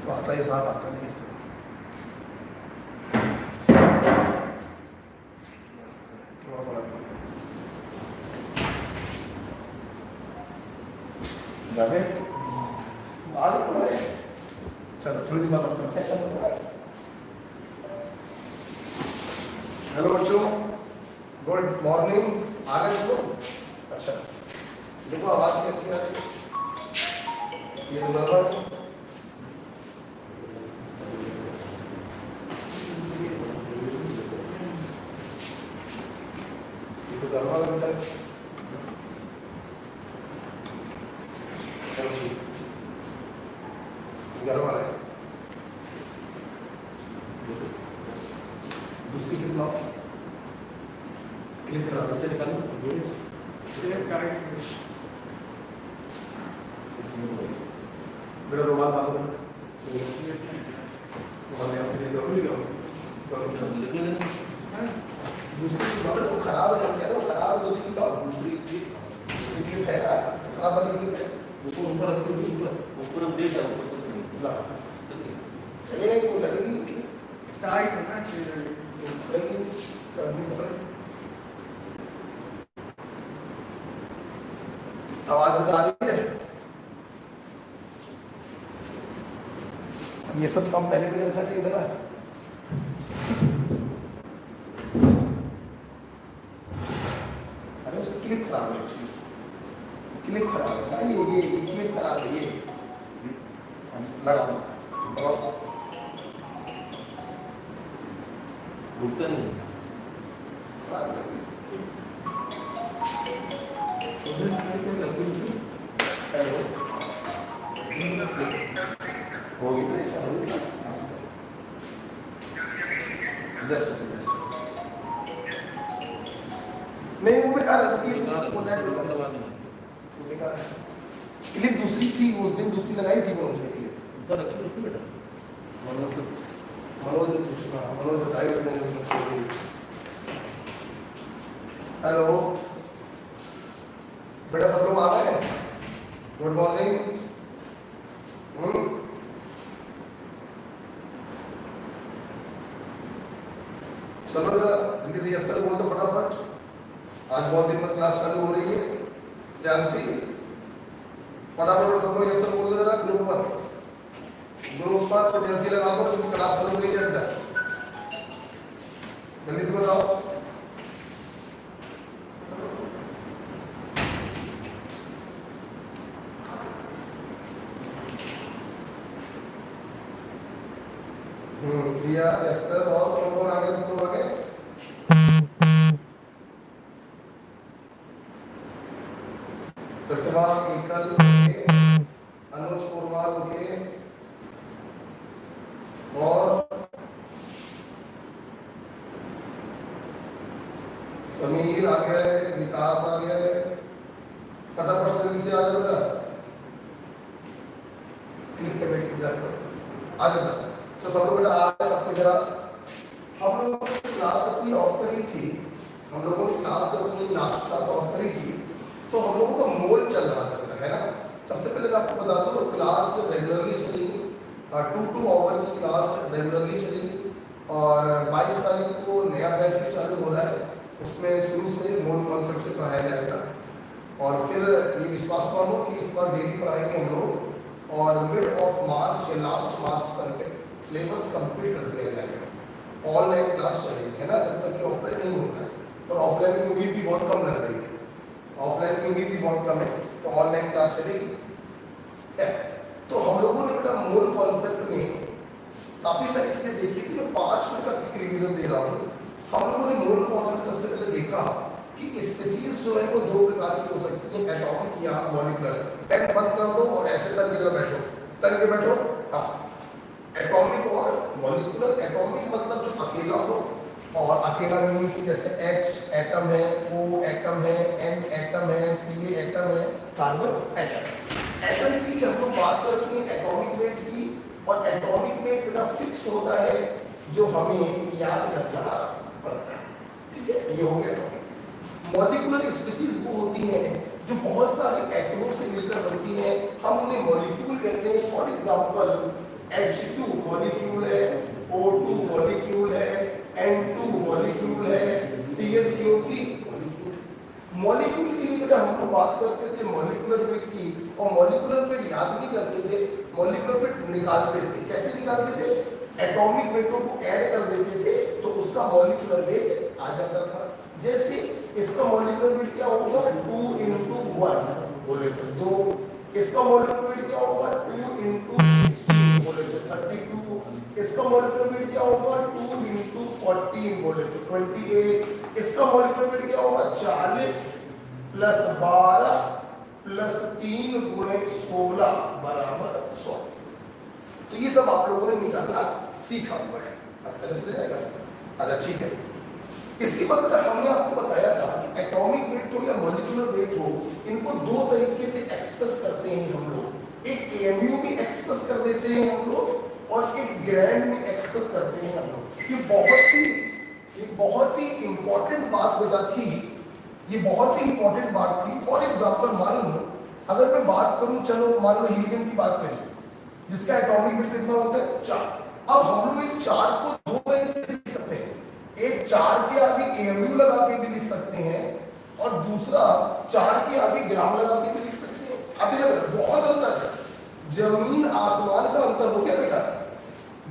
तो आता ही साफ आता नहीं थोड़ा बड़ा जावे आज चलो थोड़ी बात करते हैं। हेलो बच्चों, गुड मॉर्निंग। आ गए तुम? अच्छा देखो आवाज कैसी आ रही है, ये गड़बड़ है। ये तो गड़बड़ लगता है। गड़बड़ है। दूसरी क्लिप लाओ, क्लिप करा से निकालो। मेरा रुमाल बांधो, रुमाल यहाँ पे दे दो। दूसरी मगर वो खराब है, क्या वो खराब है। दूसरी लाओ, दूसरी क्लिप है ना, खराब वाली क्लिप है। ऊपर ऊपर हम दे जाओ, ऊपर कुछ नहीं ला चलेगा। वो लगेगी टाइट है ना, लगेगी सब पकड़। आवाज आ रही है। ये सब काम पहले भी रखना चाहिए था ना। अरे उसकी क्लिप खराब है, क्लिप खराब है। ये क्लिप खराब है। ये लगाओ रुकता नहीं होगी प्रेशर होगी जस्ट नहीं वो बेकार है। क्लिप दूसरी थी, उस दिन दूसरी लगाई थी मैंने क्लिप। मनोज पूछना, मनोज बताइए मैंने। हेलो बेटा, सब लोग आ गए? Good morning. चलो जरा जल्दी से यस सर बोल दो फटाफट। आज बहुत दिन में क्लास चालू हो रही है। श्रेयांशी फटाफट सब लोग यस सर बोल दो जरा। ग्रुप पर प्रेजेंसी लगा दो, क्योंकि क्लास चालू हो रही है। जल्दी से बताओ। प्रिया यस सर। और कौन कौन आगे? सब लोग आगे? प्रतिभा एकल के, अनुज कुमार के, और समीर आ गए, विकास आ गए। फटाफट से जल्दी से आ जाओ बेटा। क्लिक के बैठ जाओ, आ जाओ। तो सब लोग बेटा आ गए। तब तक जरा हम लोगों ने क्लास अपनी ऑफ करी थी। हम लोगों ने क्लास अपनी लास्ट क्लास ऑफ करी थी, तो हम लोगों का मोल चल रहा था, है ना। सबसे पहले मैं आपको बता दूं, क्लास रेगुलरली चलेगी। 2 आवर की क्लास रेगुलरली चलेगी। और 22 तारीख को नया बैच भी चालू हो रहा है। उसमें शुरू से मोल कॉन्सेप्ट से पढ़ाया जाएगा। और फिर ये विश्वास मानो कि इस बार डेली पढ़ाएंगे हम लोग, और मिड ऑफ मार्च या लास्ट मार्च तक सिलेबस कंप्लीट कर दिया जाएगा। ऑनलाइन क्लास चलेगी, है ना, जब तक कि ऑफलाइन नहीं हो रहा है। और ऑफलाइन की उम्मीद भी बहुत कम लग रही है। ऑफलाइन की उम्मीद भी बहुत कम है, तो ऑनलाइन क्लास चलेगी। तो हम लोगों ने बेटा मूल कॉन्सेप्ट में काफी सारी चीजें देखी थी। मैं 5 मिनट का क्विक रिवीजन दे रहा हूँ। हम लोगों ने मूल कॉन्सेप्ट सबसे पहले देखा कि स्पीशीज जो है वो 2 प्रकार की हो सकती है, एटॉमिक या मॉलिक्यूलर। पेन बंद कर दो और ऐसे तन की तरह बैठो, तन के बैठो। हाँ, एटॉमिक और मॉलिक्यूलर। एटॉमिक मतलब जो अकेला हो, और अकेला मीन्स जैसे H एटम है, O एटम है, N एटम है, Ca एटम है, कार्बन एटम। एटम की हम लोग बात करते हैं एटॉमिक वेट की, और एटॉमिक वेट बेटा फिक्स होता है जो हमें याद रखना पड़ता है। ठीक है, ये हो गया एटॉमिक। मॉलिक्यूलर स्पीशीज वो होती हैं जो बहुत सारे एटमों से मिलकर बनती हैं, हम उन्हें मॉलिक्यूल कहते हैं। फॉर एग्जांपल H2 मॉलिक्यूल है, O2 मॉलिक्यूल है, N2 मॉलिक्यूल है, CaCO3 मॉलिक्यूल। मॉलिक्यूल के लिए बेटा हम लोग बात करते थे मॉलिक्यूलर वेट की, और मॉलिक्यूलर वेट याद नहीं करते थे, मॉलिक्यूलर वेट निकालते थे। कैसे निकालते थे? एटॉमिक वेटों को ऐड कर देते थे तो उसका मॉलिक्यूलर वेट आ जाता था। जैसे इसका मॉलिक्यूलर वेट क्या होगा? 2 × 1 बोले तो 2। इसका मॉलिक्यूलर वेट क्या होगा? 2 × 16 बोले तो 32। इसका मॉलिक्यूलर वेट क्या होगा? 2 × 14 बोले तो 28। इसका मॉलिक्यूलर वेट क्या होगा? 40 + 12 + 3 × 16 = 100। तो ये सब आप लोगों ने निकालना सीखा हुआ है। अच्छा चल जाएगा। अच्छा ठीक है। इसके बाद हमने आपको बताया था कि एटॉमिक वेट हो या मॉलिक्यूलर वेट हो, इनको दो तरीके से एक्सप्रेस करते हैं हम लोग। एक एमयू में एक्सप्रेस कर देते हैं हम लोग और एक ग्राम में एक्सप्रेस करते हैं हम लोग। ये बहुत ही इंपॉर्टेंट बात बेटा थी, ये बहुत ही इंपॉर्टेंट बात थी। फॉर एग्जाम्पल मान लो अगर मैं बात करूं, चलो मान लो हीलियम की बात करें जिसका एटॉमिक वेट कितना होता है? 4। अब हम लोग इस 4 को दो तरीके से लिख सकते हैं। एक 4 के आगे एमयू लगा के भी लिख सकते हैं और दूसरा 4 के आगे ग्राम लगा के भी लिख सकते हैं। अब बहुत अंतर है, जमीन आसमान का अंतर हो गया बेटा।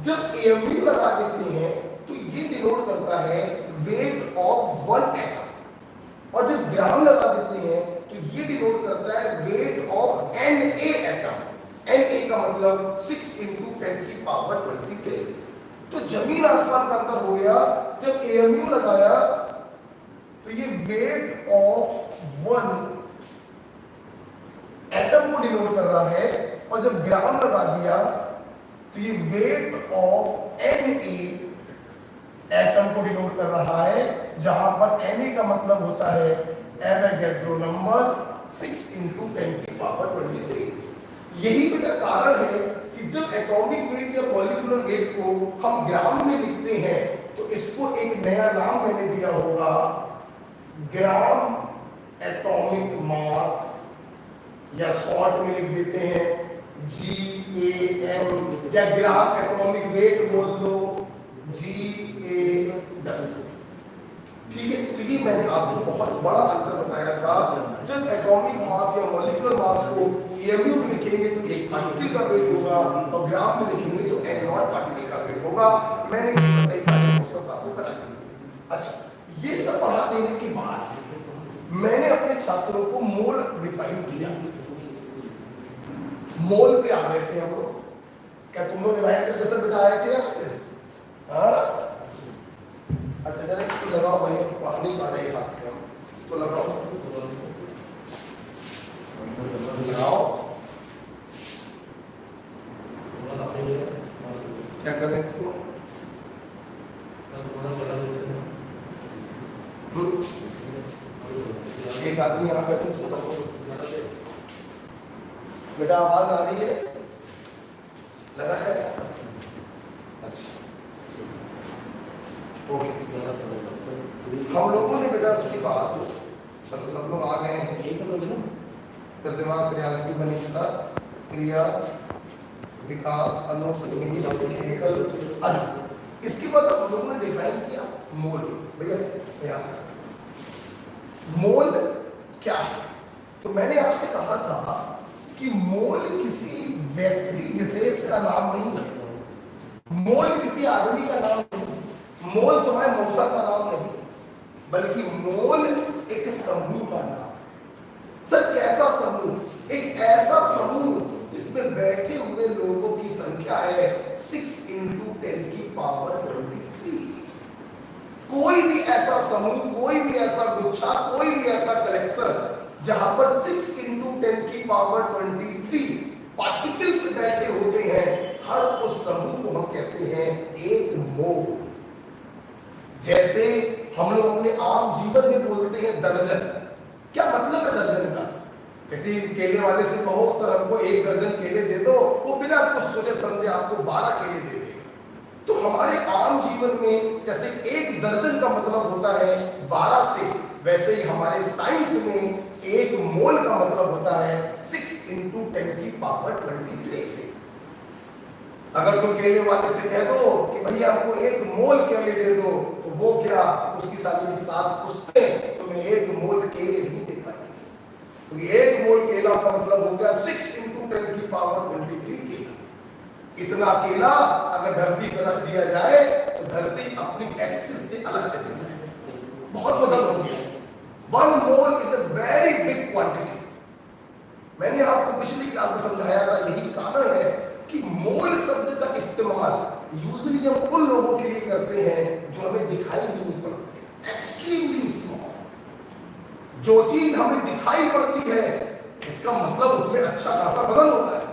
जब एमयू लगा देते हैं तो ये डिनोट करता है वेट ऑफ 1 एटम, और जब ग्राम लगा देते हैं तो ये डिनोट करता है weight of Na atom. Na का मतलब 6 × 10⁻23। तो जमीन आसमान का अंतर हो गया। जब एमयू लगाया तो ये वेट ऑफ 1 एटम को डिनोट कर रहा है, और जब ग्राम लगा दिया तो ये वेट ऑफ Na एटम को डिनोट कर रहा है, जहां पर Na का मतलब होता है एवोगैड्रो नंबर 6 × 10⁻23। यही बेटा कारण है कि जब एटॉमिक वेट या मॉलिक्यूलर वेट को हम ग्राम में लिखते हैं तो इसको एक नया नाम मैंने दिया होगा, ग्राम एटॉमिक मास, या शॉर्ट में लिख देते हैं GAM, या ग्राम एटॉमिक वेट बोल दो GAW। ठीक है। तो ये मैंने आपको बहुत बड़ा अंतर बताया था। जब एटॉमिक मास या मॉलिक्यूलर मास को एमयू में लिखेंगे तो एक पार्टिकल का वेट होगा, और ग्राम में लिखेंगे तो n0 पार्टिकल का वेट होगा। मैंने कई सारे क्वेश्चंस आपको करा दिए। अच्छा, ये सब पढ़ा देने के बाद मैंने अपने छात्रों को मोल डिफाइन किया। मोल पे आ गए थे हम लोग। क्या तुम लोग रिवाइज करके सब बेटा आए थे आपसे? हाँ अच्छा जरा इसको लगाओ भाई, पढ़ नहीं पा रहे हाथ से हम। इसको लगाओ, लगाओ। क्या करें इसको? एक आदमी यहाँ बैठे बेटा, आवाज आ रही है? लगा है? अच्छा ओके। हम लोगों ने बेटा उसकी बात, चलो सब लोग आ गए हैं। प्रतिभा श्रेयांशी मनीषा क्रिया विकास अनुसमीर एकल अनु। इसके बाद हम लोगों ने डिफाइन किया मोल। भैया मोल क्या है? तो मैंने आपसे कहा था कि मोल किसी व्यक्ति विशेष का नाम नहीं है, मोल किसी आदमी का नाम नहीं, मोल तुम्हारे मौसा का नाम नहीं, बल्कि मोल एक समूह का नाम। सर कैसा समूह? एक ऐसा समूह जिसमें बैठे हुए लोगों की संख्या है 6 × 10⁻23। कोई भी ऐसा समूह, कोई भी ऐसा गुच्छा, कोई भी ऐसा कलेक्शन जहां पर 6 × 10⁻23 पार्टिकल्स बैठे होते हैं, हर उस समूह को हम कहते हैं एक मोल। जैसे हम लोग अपने आम जीवन में बोलते हैं दर्जन। क्या मतलब है दर्जन का? किसी केले वाले से कहो सर हमको 1 दर्जन केले दे दो, वो बिना कुछ सोचे समझे आपको 12 केले दे देगा। तो हमारे आम जीवन में जैसे 1 दर्जन का मतलब होता है 12 से, वैसे ही हमारे साइंस में एक मोल का मतलब होता है 6 × 10⁻23 से। अगर तुम केले वाले से कह दो कि भैया हमको 1 मोल केले दे दो, तो वो क्या उसकी साली 7 पुश्ते तुम्हें 1 मोल केले नहीं दे पाएंगे, क्योंकि 1 मोल केला का मतलब हो गया 6 × 10⁻23 केला। इतना केला अगर धरती पर रख दिया जाए तो धरती अपनी एक्सिस से अलग चली जाए, बहुत बदल हो गया। 1 mole is a very big quantity. मैंने आपको पिछली क्लास में समझाया था, यही कारण है कि मोल शब्द का इस्तेमाल यूजुअली हम उन लोगों के लिए करते हैं जो हमें दिखाई नहीं पड़ते, एक्सट्रीमली स्मॉल। जो चीज हमें दिखाई पड़ती है इसका मतलब उसमें अच्छा खासा वजन होता है,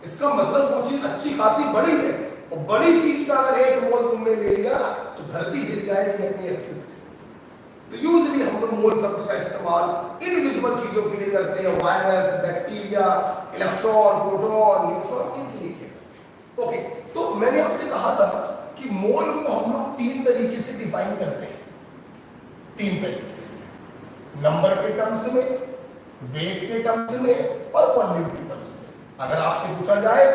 इसका मतलब वो चीज अच्छी खासी बड़ी है, और बड़ी चीज का अगर 1 मोल तुमने ले लिया तो धरती हिल जाएगी अपनी एक्सिस से। तो यूजुअली हम लोग मोल शब्द का इस्तेमाल इनविजिबल चीजों के लिए करते हैं, virus, bacteria, electron, proton, neutron, इनके लिए करते हैं। ओके, तो मैंने आपसे कहा था कि मोल को हम लोग 3 तरीके से डिफाइन करते हैं, 3 तरीके से, नंबर के टर्म्स में, वेट के टर्म्स में और वॉल्यूम के टर्म्स में। अगर आपसे पूछा जाए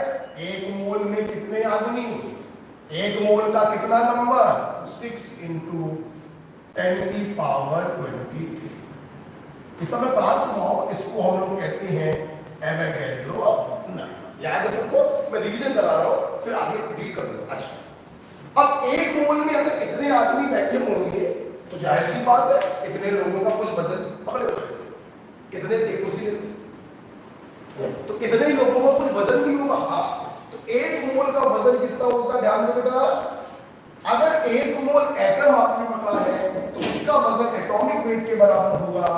1 मोल में कितने आदमी, 1 मोल का कितना नंबर, 6 × 10⁻23। इस समय पढ़ा चुका हूं, इसको हम लोग कहते हैं एवोगैड्रो नंबर। याद है सबको? मैं रिवीजन करा रहा हूं, फिर आगे डील करूंगा। अच्छा, अब 1 मोल में अगर इतने आदमी बैठे होंगे तो जाहिर सी बात है इतने लोगों का कुछ वजन पकड़े हुए, इतने एक कुर्सी तो इतने ही लोगों का कुछ वजन भी होगा। हाँ, तो 1 मोल का वजन कितना होता है, ध्यान दो बेटा। अगर 1 मोल एटम आपने पकड़ा है तो उसका वजन एटॉमिक वेट के बराबर होगा,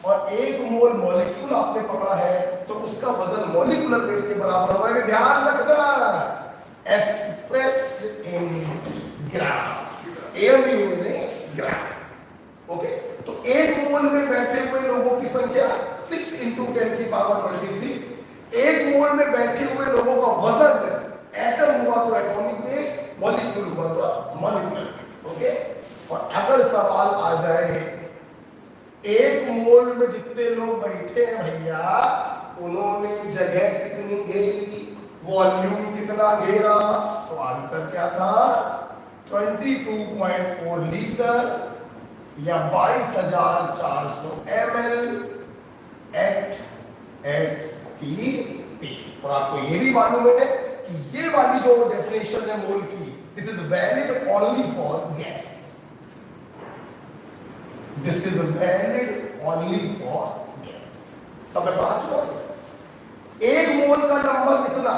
और 1 मोल मॉलिक्यूल आपने पकड़ा है तो उसका वजन मॉलिक्यूलर वेट के बराबर होगा। ध्यान रखना, एक्सप्रेस्ड इन ग्राम, एमयू में ग्राम। ओके, तो 1 मोल में बैठे हुए लोगों की संख्या 6 × 10⁻23। 1 मोल में बैठे हुए लोगों का वजन, एटम हुआ तो एटॉमिक वेट, मॉलिक्यूल हुआ तो मॉलिक्यूलर। ओके, और अगर सवाल आ जाए 1 मोल में जितने लोग बैठे हैं भैया, उन्होंने जगह कितनी घेरी, वॉल्यूम कितना घेरा, तो आंसर क्या था, 22.4 लीटर या 22,400 ml एट STP। और आपको ये भी मालूम है कि ये वाली जो डेफिनेशन है मोल की, this is valid only for gas, this is valid only for gas. सब मैं पढ़ा चुका हूं। 1 मोल का नंबर कितना,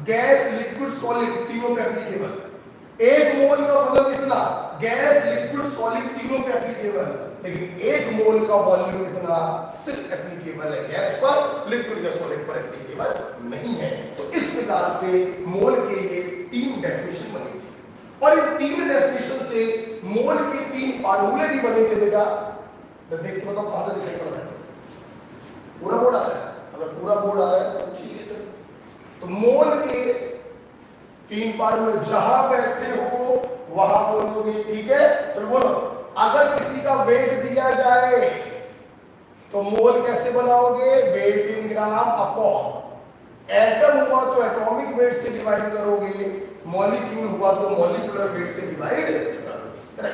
गैस, लिक्विड, सॉलिड तीनों पे एप्लीकेबल। 1 मोल का वजन कितना, गैस, लिक्विड, सॉलिड तीनों पे एप्लीकेबल। लेकिन 1 मोल का वॉल्यूम इतना सिर्फ एप्लीकेबल है गैस पर, लिक्विड या सॉलिड पर एप्लीकेबल नहीं है। तो इस प्रकार से मोल के ये 3 डेफिनेशन बनी थी, और इन 3 डेफिनेशन से मोल के 3 फार्मूले भी बने थे बेटा। देख के बताओ कहां से दिखाई पड़ रहा है, पूरा बोर्ड आ रहा है? अगर पूरा बोर्ड आ रहा है तो ठीक है, चलो। तो मोल के 3 फार्मूले, जहां बैठे हो वहां बोलोगे, ठीक है? चलो बोलो। अगर किसी का वेट दिया जाए तो मोल कैसे बनाओगे, वेट इन ग्राम अपॉन, एटम हुआ तो एटॉमिक वेट से डिवाइड करोगे, मॉलिक्यूल हुआ तो मॉलिक्यूलर वेट से डिवाइड करोगे।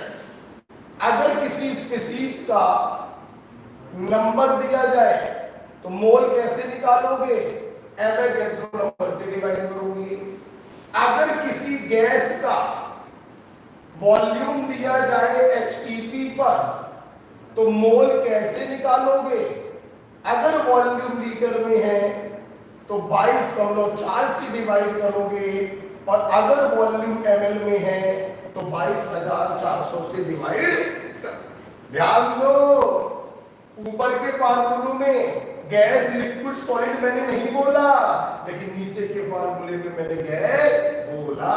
अगर किसी स्पीशीज का नंबर दिया जाए तो मोल कैसे निकालोगे, एवोगैड्रो नंबर से डिवाइड करोगे। अगर किसी गैस का वॉल्यूम दिया जाए STP पर तो मोल कैसे निकालोगे, अगर वॉल्यूम लीटर में है तो 22.4 से डिवाइड करोगे, और अगर वॉल्यूम ml में है तो 22,400 से डिवाइड कर। ध्यान दो, ऊपर के फार्मूलों में गैस, लिक्विड, सॉलिड मैंने नहीं बोला, लेकिन नीचे के फार्मूले में मैंने गैस बोला,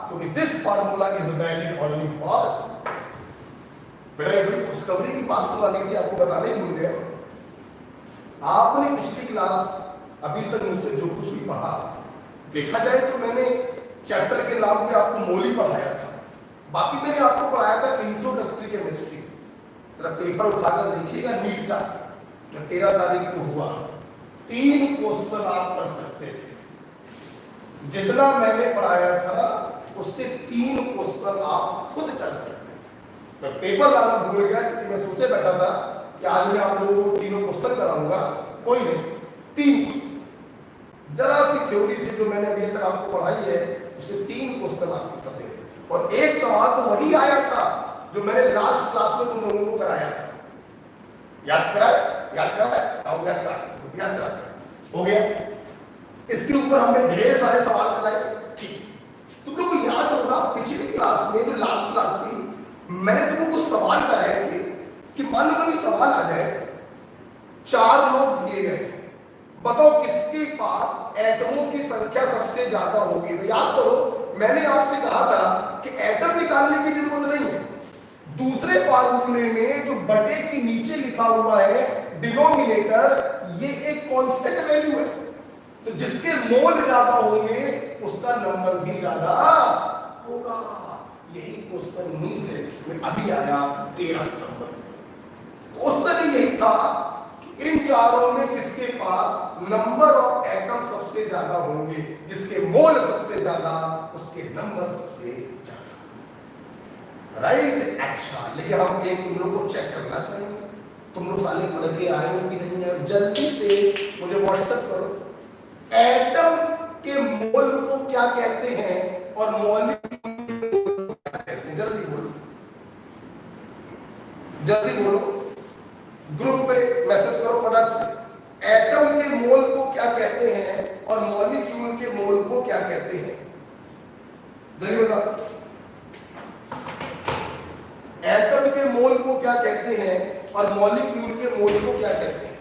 क्योंकि this formula is valid only for. बेटा ये बड़ी खुशखबरी की बात सुनानी थी, आपको बताने भूल गए। आपने पिछली क्लास अभी तक मुझसे जो कुछ भी पढ़ा, देखा जाए तो मैंने चैप्टर के नाम पे आपको मोल ही पढ़ाया था, बाकी मैंने आपको पढ़ाया था इंट्रोडक्टरी केमिस्ट्री। जरा पेपर उठाकर देखिएगा नीट का, जो 13 तारीख को हुआ, 3 क्वेश्चन आप कर सकते थे। जितना मैंने पढ़ाया था उससे 3 क्वेश्चन आप खुद कर सकते हैं। मैं पेपर लाना भूल गया क्योंकि मैं सोचे बैठा था कि आज मैं आप लोगों को 3 क्वेश्चन कराऊंगा, कोई नहीं, 3 क्वेश्चन जरा सी थ्योरी से जो मैंने अभी तक आपको पढ़ाई है उससे 3 क्वेश्चन आपको फंसेंगे। और एक सवाल तो वही आया था जो मैंने लास्ट क्लास में तुम लोगों को कराया था। याद कराया? याद करा हो गया। इसके ऊपर हमने ढेर सारे सवाल कराए। ठीक, तुम लोगों को याद होगा पिछली क्लास में जो लास्ट क्लास थी मैंने तुम लोगों को सवाल कराए थे कि मान लो कभी सवाल आ जाए 4 लोग दिए गए, बताओ किसके पास एटमों की संख्या सबसे ज्यादा होगी। तो याद करो मैंने आपसे कहा था कि एटम निकालने की जरूरत नहीं है। दूसरे फार्मूले में जो बटे के नीचे लिखा हुआ है डिनोमिनेटर, ये एक कांस्टेंट वैल्यू है, तो जिसके मोल ज्यादा होंगे उसका नंबर भी ज्यादा होगा। यही क्वेश्चन नीट में अभी आया 13 नंबर। क्वेश्चन यही था कि इन चारों में किसके पास नंबर ऑफ एटम सबसे ज्यादा होंगे, जिसके मोल सबसे ज्यादा उसके नंबर सबसे ज्यादा। राइट? अच्छा, लेकिन हम एक तुम लोग को चेक करना चाहेंगे, तुम लोग साले पढ़ के आए हो कि नहीं है, जल्दी से मुझे व्हाट्सएप करो। एटम के मोल को क्या कहते हैं और मॉलिक्यूल को क्या कहते हैं? जल्दी बोलो, जल्दी बोलो, ग्रुप पे मैसेज करो फटाक से। एटम के मोल को क्या कहते हैं और मॉलिक्यूल के मोल को क्या कहते हैं? जल्दी बताओ। एटम के मोल को क्या कहते हैं और मॉलिक्यूल के मोल को क्या कहते हैं?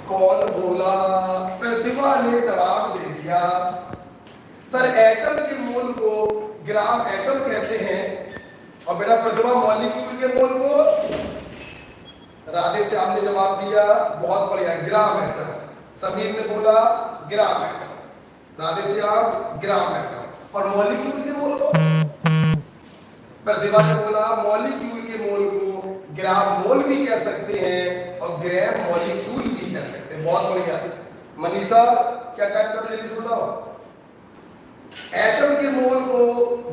कौन बोला? प्रतिभा ने जवाब दे दिया, सर एटम के मोल को ग्राम एटम कहते हैं और बेटा प्रतिभा मॉलिक्यूल के मोल को, राधे से आपने जवाब दिया, बहुत बढ़िया, ग्राम एटम। समीर ने बोला ग्राम एटम, राधे से आप ग्राम एटम। और मॉलिक्यूल के मोल को प्रतिभा ने बोला मॉलिक्यूल के मोल को ग्राम मोल भी कह सकते हैं और ग्राम मॉलिक्यूल भी कह सकते हैं। बहुत बढ़िया। मनीषा क्या टाइप कर जल्दी से बताओ। एटम के मोल को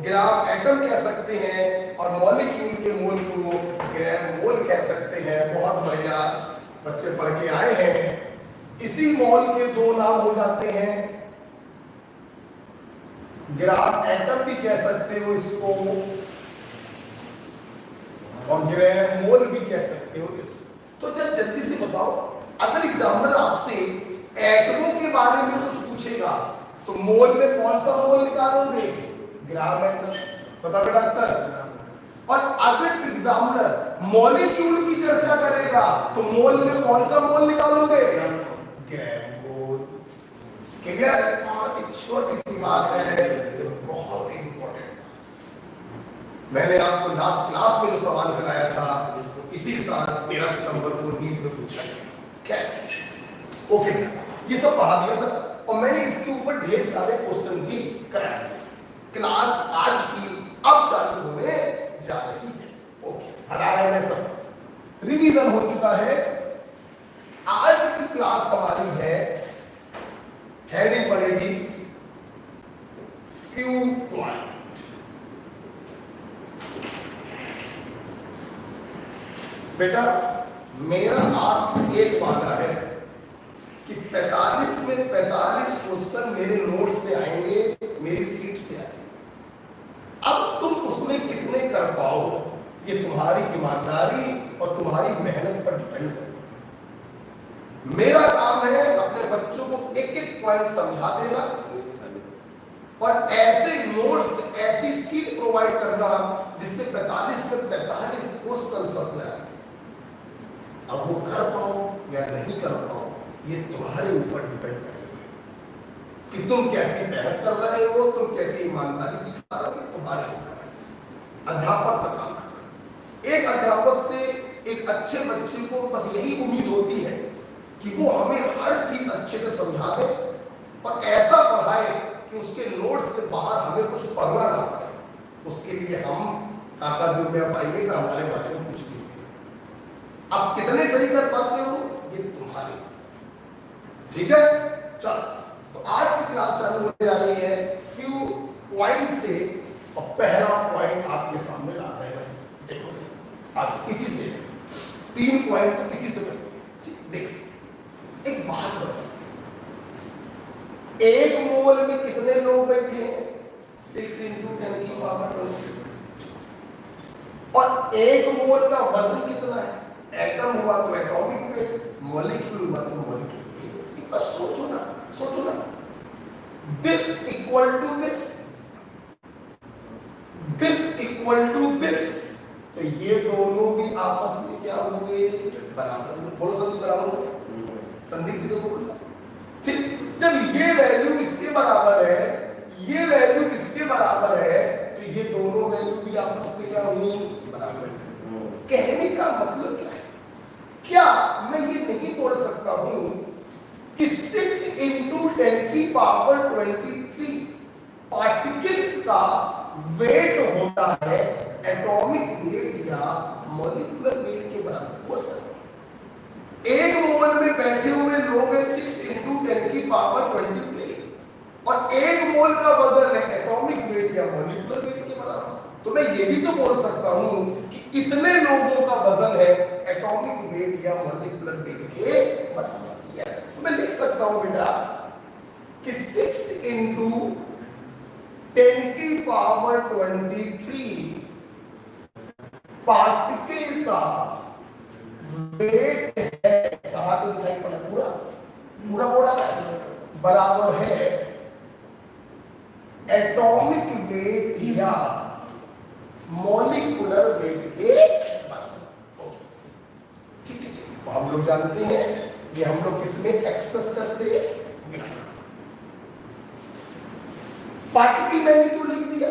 ग्राम एटम कह सकते हैं और मॉलिक्यूल के मोल को ग्राम मोल कह सकते हैं। बहुत बढ़िया, बच्चे पढ़ के आए हैं। इसी मोल के 2 नाम हो जाते हैं, ग्राम एटम भी कह सकते हो इसको और ग्राम मोल भी कह सकते हो इसको। तो जब जल्दी से बताओ, अगर एग्जामिनर आपसे एटमों के बारे में कुछ पूछेगा तो मोल में कौन सा मोल निकालोगे? Gram atom. बता बेटा उत्तर। और अगर एग्जामिनर मॉलिक्यूल की चर्चा करेगा तो मोल में कौन सा मोल निकालोगे? ग्राम मोल। क्लियर है? बहुत छोटी सी बात है, बहुत इंपॉर्टेंट। मैंने आपको लास्ट क्लास में जो सवाल कराया था इसी साल 13 सितंबर को नीट में पूछा गया। ओके, ये सब पढ़ा दिया था और मैंने इसके ऊपर ढेर सारे क्वेश्चन भी कराए। क्लास आज की अब चालू होने जा रही है। ओके, हटाया मैंने सब, रिवीजन हो चुका है। आज की क्लास हमारी है, हेडिंग पड़ेगी फ्यू पॉइंट। बेटा मेरा आपसे एक वादा है कि 45 में 45 क्वेश्चन मेरे नोट से आएंगे, मेरी सीट से आएंगे। अब तुम उसमें कितने कर पाओ ये तुम्हारी ईमानदारी और तुम्हारी मेहनत पर डिपेंड है। मेरा काम है अपने बच्चों को एक एक पॉइंट समझा देना और ऐसे नोट्स, ऐसी सीट प्रोवाइड करना जिससे 45 में 45 क्वेश्चन फंस जाए। अब वो कर पाओ या नहीं कर पाओ ये तुम्हारे ऊपर डिपेंड करेगा कि तुम कैसी मेहनत कर रहे हो, तुम कैसी ईमानदारी दिखा रहे हो, तुम्हारे ऊपर। अध्यापक का काम है। एक अध्यापक से एक अच्छे बच्चे को बस यही उम्मीद होती है कि वो हमें हर चीज अच्छे से समझा दे और ऐसा पढ़ाए कि उसके नोट्स से बाहर हमें कुछ पढ़ना ना पड़े, उसके लिए हम काका जो में आप आइएगा, हमारे बारे में कुछ नहीं। आप कितने सही कर पाते हो ये तुम्हारे, ठीक है। चल, तो आज की क्लास चालू होने जा रही है फ्यू पॉइंट से, और पहला पॉइंट आपके सामने ला रहे हैं। देखो अब इसी से 3 पॉइंट तो इसी से बनेंगे। देखो एक बात बताओ, एक मोल में कितने लोग बैठे हैं? 6 × 10⁻²⁰। और एक मोल का वजन कितना है? एटम हुआ तो एटॉमिक वेट, मॉलिक्यूल हुआ तो मॉलिक्यूल वेट। बस सोचो ना, सोचो ना, this equal to this, this equal to this, तो ये दोनों भी आपस में क्या हुए? बराबर हुए। बोलो संदीप, बराबर हुए। संदीप जी को बोलना ठीक। जब ये वैल्यू इसके बराबर है, ये वैल्यू इसके बराबर है, तो ये दोनों वैल्यू भी आपस में क्या हुई? बराबर। कहने का मतलब क्या है? क्या मैं ये नहीं बोल सकता हूं कि 6 × 10⁻23 पार्टिकल्स का वेट होता है एटॉमिक वेट या मॉलिक्यूलर वेट के बराबर? बोल सकता हूं। एक मोल में बैठे हुए लोग हैं 6 × 10⁻23, और एक मोल का वजन है एटॉमिक वेट या मॉलिक्यूलर वेट के बराबर। तो मैं ये भी तो बोल सकता हूं कि इतने लोगों का वजन है एटॉमिक वेट या मॉलिक्यूलर वेट के बराबर। यस, तो मैं लिख सकता हूं बेटा कि 6 × 10⁻23 पार्टिकल का वेट है, कहा तो दिखाई पड़ा, पूरा पूरा बोर्ड आ रहा है, बराबर है एटॉमिक वेट या मॉलिक्यूलर वेट के बराबर। ठीक है, तो हम लोग जानते हैं ये हम लोग किसमें एक्सप्रेस करते हैं? पार्टिकल मैंने क्यों लिख दिया?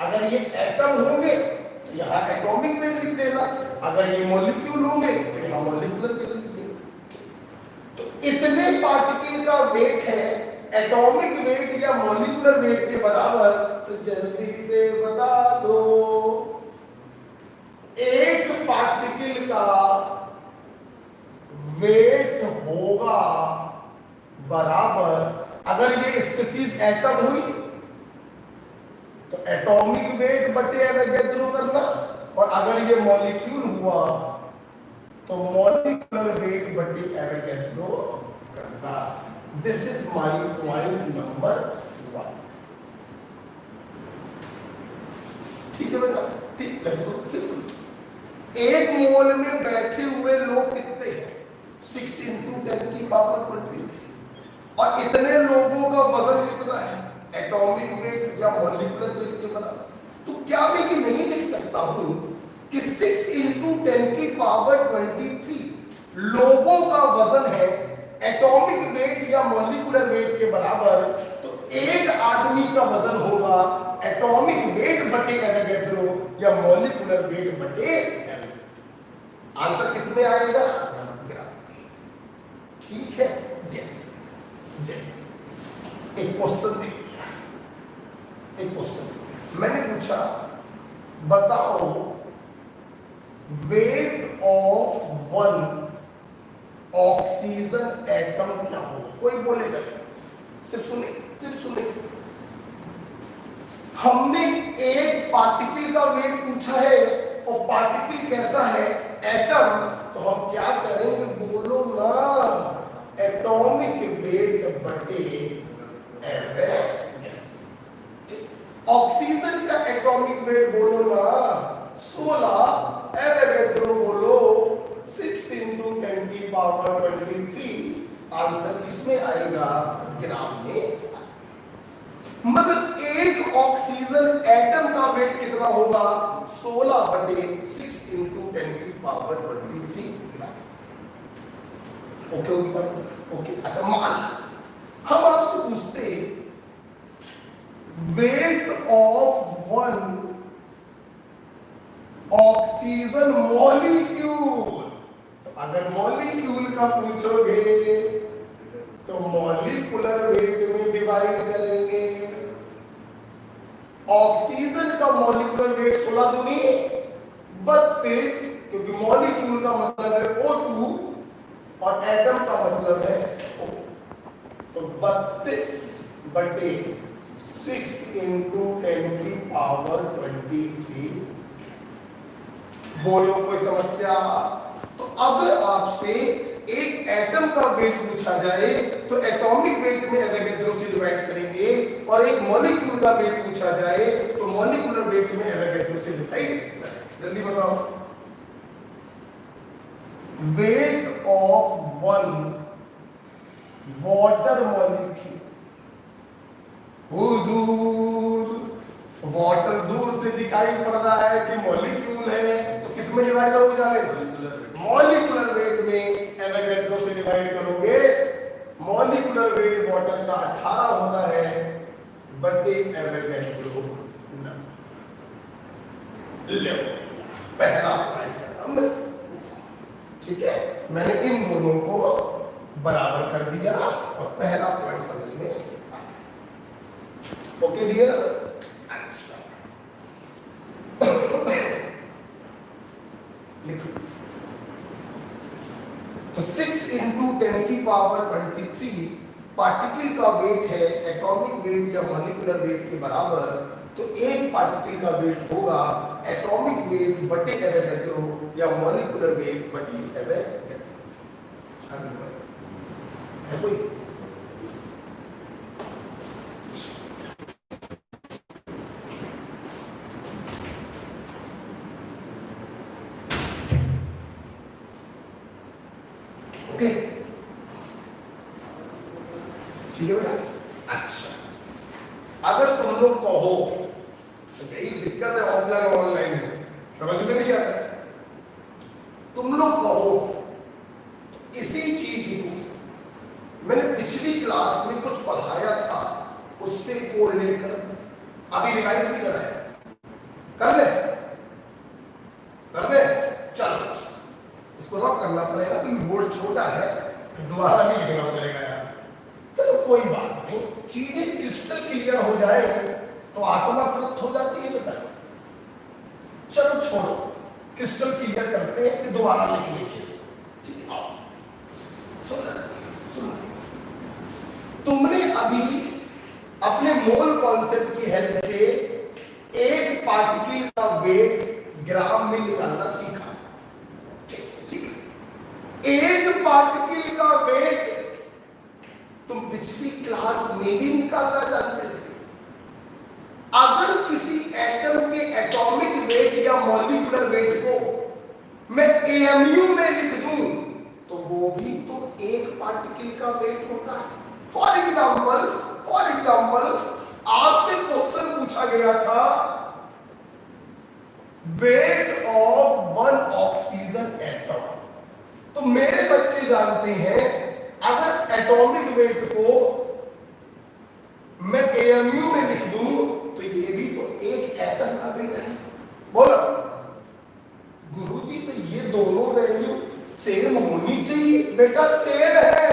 अगर ये एटम होंगे तो यहां एटॉमिक वेट लिख देना, अगर ये मॉलिक्यूल होंगे तो यहां मॉलिक्यूलर वेट लिख देना। तो इतने पार्टिकल का वेट है एटॉमिक वेट या मॉलिक्यूलर वेट के बराबर, तो जल्दी से बता दो एक पार्टिकल का वेट होगा बराबर, अगर ये स्पीशीज एटम हुई तो एटॉमिक वेट बटे एवोगैड्रो करना, और अगर ये मॉलिक्यूल हुआ तो मॉलिक्यूलर वेट बटे एवोगैड्रो करना। This is my point number 1। ठीक है बेटा, ठीक है। एक मोल में बैठे हुए लोग कितने हैं? 6 × 10⁻23, और इतने लोगों का वजन कितना है? एटॉमिक वेट या मॉलिक्यूलर वेट के बराबर। तो क्या मैं ये नहीं लिख सकता हूं कि 6 × 10⁻23 लोगों का वजन है एटॉमिक वेट या मॉलिक्यूलर वेट के बराबर, तो एक आदमी का वजन होगा एटॉमिक वेट बटे एवोगैड्रो या मॉलिक्यूलर वेट बटे एवोगैड्रो। आंसर किसमें आएगा? ठीक है। एक क्वेश्चन दे दिया, एक क्वेश्चन मैंने पूछा, बताओ वेट ऑफ 1 ऑक्सीजन एटम क्या हो? कोई बोलेगा? सिर्फ सुने, सिर्फ सुने। हमने एक पार्टिकल का वेट पूछा है, और पार्टिकल कैसा है? एटम। तो हम क्या करेंगे? बोलो ना, एटॉमिक वेट बटे एवोगैड्रो। ऑक्सीजन का एटॉमिक वेट बोलो ना 16, एवोगैड्रो बोलो 6 × 10⁻23। आंसर इसमें आएगा ग्राम में। मतलब एक ऑक्सीजन एटम का वेट कितना होगा? 16/6 × 10⁻23 ग्राम। ओके होगी बात? ओके। अच्छा, मान हम आपसे पूछते वेट ऑफ 1 ऑक्सीजन मॉलिक्यूल, तो अगर मॉलिक्यूल का पूछोगे तो मॉलिक्यूलर वेट में डिवाइड करेंगे, ऑक्सीजन का मॉलिक्यूलर वेट 16 दूनी 32, क्योंकि मॉलिक्यूल का मतलब है O2 और एटम का मतलब है O। तो 32/6 इंटू 10⁻23। बोलो कोई समस्या? तो अगर आपसे एक एटम का वेट पूछा जाए तो एटॉमिक वेट में एवोगैड्रो से डिवाइड करेंगे, और एक मॉलिक्यूल का वेट पूछा जाए तो मॉलिक्यूलर वेट में एवोगैड्रो से डिवाइड करेंगे। जल्दी बताओ। Weight of one water molecule, Hazur water दूर से दिखाई पड़ रहा है कि मॉलिक्यूल है, तो किस में डिवाइड करोगे जाने? मॉलिक्यूलर वेट में एवोगैड्रो से डिवाइड करोगे। मॉलिक्यूलर वेट वाटर का 18 होता है बटे एवोगैड्रो ले पहला पॉइंट खत्म। ठीक है, मैंने इन दोनों को बराबर कर दिया और पहला पॉइंट समझ में। ओके डियर, लिखो। तो 6 इंटू 10⁻23 पार्टिकल का वेट है एटॉमिक वेट या मॉलिक्यूलर वेट के बराबर। तो एक पार्टिकल का वेट होगा एटॉमिक वेट बटे एवोगैड्रो या मॉलिक्यूलर वेट बटे एवोगैड्रो। है कोई? ओके, ठीक है बेटा। अच्छा, अगर तुम लोग कहो तो यही दिक्कत है ऑफलाइन और ऑनलाइन में, समझ में नहीं आता। तुम लोग कहो तो इसी चीज को मैंने पिछली क्लास में कुछ पढ़ाया था उससे कोरिलेट कर, अभी रिवाइज भी कर रहे हैं, कर दे चलो। इसको रब करना पड़ेगा क्योंकि बोर्ड छोटा है, दोबारा नहीं लिखना पड़ेगा यार। चलो कोई बात नहीं, चीजें क्रिस्टल क्लियर हो जाए तो आत्मा तृप्त हो जाती है बेटा। चलो छोड़ो, क्रिस्टल क्लियर करते हैं कि दोबारा लिख लेंगे। ठीक है, आओ सुनो। तुमने अभी अपने मोल कॉन्सेप्ट की हेल्प से एक पार्टिकल का वेट ग्राम में निकालना सीखा। एक पार्टिकल का वेट तुम पिछली क्लास में भी निकालना जानते थे। अगर किसी एटम के एटॉमिक वेट या मॉलिक्यूलर वेट को मैं एएमयू में लिख दूं तो वो भी तो एक पार्टिकल का वेट होता है। फॉर एग्जाम्पल आपसे क्वेश्चन पूछा गया था weight of one oxygen atom, तो मेरे बच्चे जानते हैं अगर एटॉमिक वेट को मैं एएमयू में लिख दूं तो ये भी तो एक एटम का वेट है। बोलो गुरुजी, तो ये दोनों वैल्यू सेम होनी चाहिए। बेटा सेम है,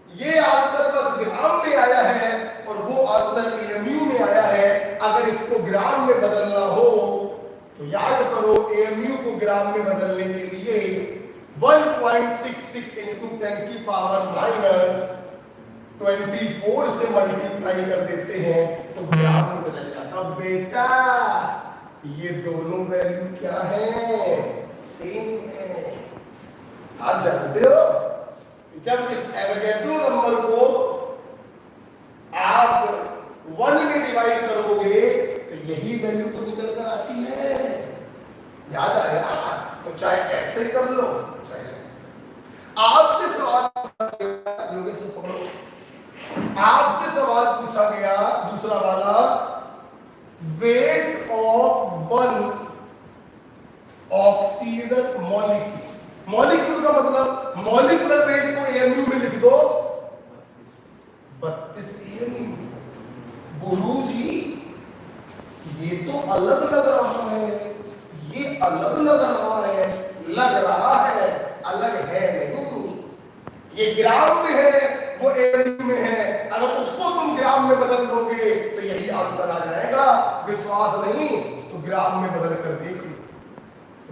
ये आंसर बस ग्राम में आया है और वो आंसर एएमयू में आया है। अगर इसको ग्राम में बदलना हो तो याद करो एएमयू को ग्राम में बदलने के लिए 1.66 इंटू 10⁻⁻24 से मल्टीप्लाई कर देते हैं तो ग्राम में बदल जाता। बेटा ये दोनों वैल्यू क्या है? सेम है। आप जानते हो जब इस एवोगैड्रो नंबर को आप 1 में डिवाइड करोगे तो यही वैल्यू तो निकल कर आती है। याद आया? तो चाहे ऐसे कर लो चाहे ऐसे। आपसे सवाल पूछा गया दूसरा वाला, weight of one oxygen molecule का मतलब मॉलिक्यूलर वेट को एएमयू में लिख दो 32 एएमयू। गुरुजी ये तो अलग लग रहा है, ये अलग लग रहा है, अलग है नहीं। ये ग्राम में है वो एएमयू में है, अगर उसको तुम ग्राम में बदल दोगे तो यही आंसर आ जाएगा। विश्वास नहीं तो ग्राम में बदल कर देख लो।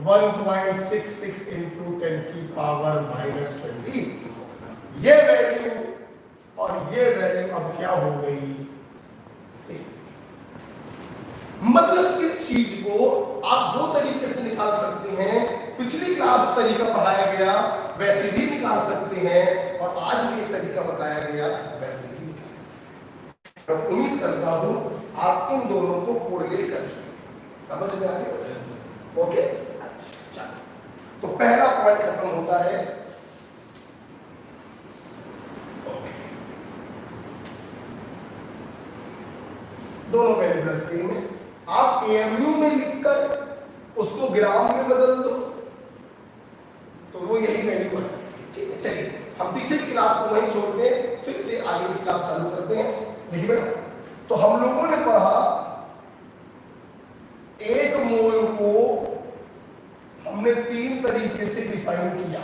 1.66 इंटू 10 की पावर -20, ये वैल्यू और ये वैल्यू अब क्या हो गई, मतलब इस चीज को आप दो तरीके से निकाल सकते हैं। पिछली क्लास तरीका पढ़ाया गया वैसे भी निकाल सकते हैं, और आज भी एक तरीका बताया गया वैसे भी निकाल सकते हैं। मैं उम्मीद करता हूं आप इन दोनों को कोरिलेट कर चुके, समझ में आ गया? ओके, अच्छा, तो पहला पॉइंट खत्म होता है। दोनों वैल्यू प्लस में आप एएमयू में लिखकर उसको ग्राम में बदल दो तो वो यही वैल्यू बनेगी। ठीक है, चलिए हम पीछे की क्लास को वहीं छोड़ दें, फिर से आगे की क्लास चालू करते हैं। देखिए बेटा, तो हम लोगों ने पढ़ा एक मोल को हमने 3 तरीके से डिफाइन किया।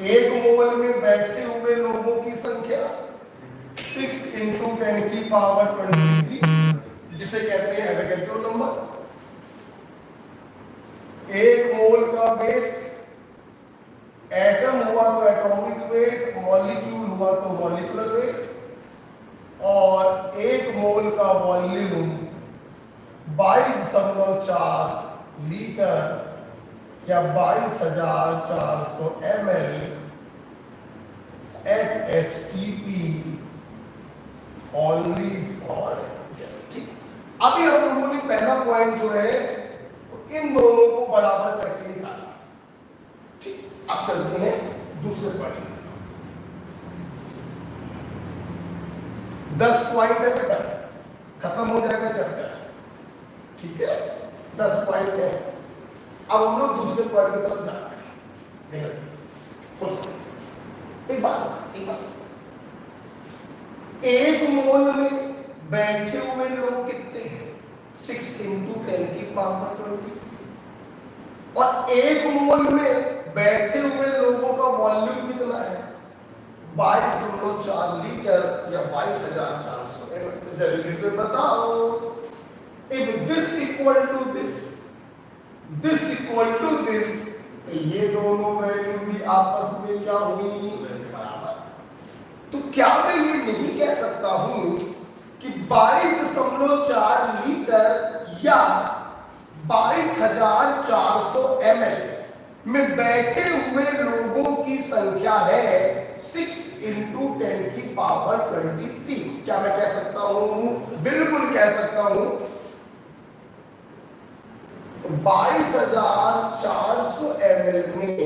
एक मोल में बैठे हुए लोगों की संख्या 6 इंटू 10 की पावर 23, जिसे कहते हैं एवोगैड्रो नंबर। एक मोल का वेट, एटम हुआ तो एटॉमिक वेट, मॉलिक्यूल हुआ तो मॉलिक्यूलर वेट, और एक मोल का वॉल्यूम 22.4 लीटर या 22,400 ml at STP only for। अभी हम लोगों ने पहला पॉइंट जो है इन दोनों को बराबर करके निकाला। ठीक, अब चलते हैं दूसरे पॉइंट। 10 पॉइंट है बेटा, खत्म हो जाएगा चैप्टर। ठीक है, 10 पॉइंट है। अब हम लोग दूसरे पॉइंट की तरफ जाते हैं। देखो, सोचो, एक बात, एक मोल में बैठे हुए लोग कितने हैं? 6 इंटू 10 की पावर 20, और एक मोल में बैठे हुए लोगों का वॉल्यूम कितना है? 22.4 लीटर या 22,400 ml। तो जल्दी से बताओ, if this equal to this equal to this, तो ये दोनों वैल्यू भी आपस में क्या हुई? बराबर। तो क्या मैं ये नहीं कह सकता हूं कि 22.4 लीटर या 22,400 ml में बैठे हुए लोगों की संख्या है 6 इंटू 10 की पावर 23? क्या मैं कह सकता हूं? बिल्कुल कह सकता हूं। तो 22,400 ml में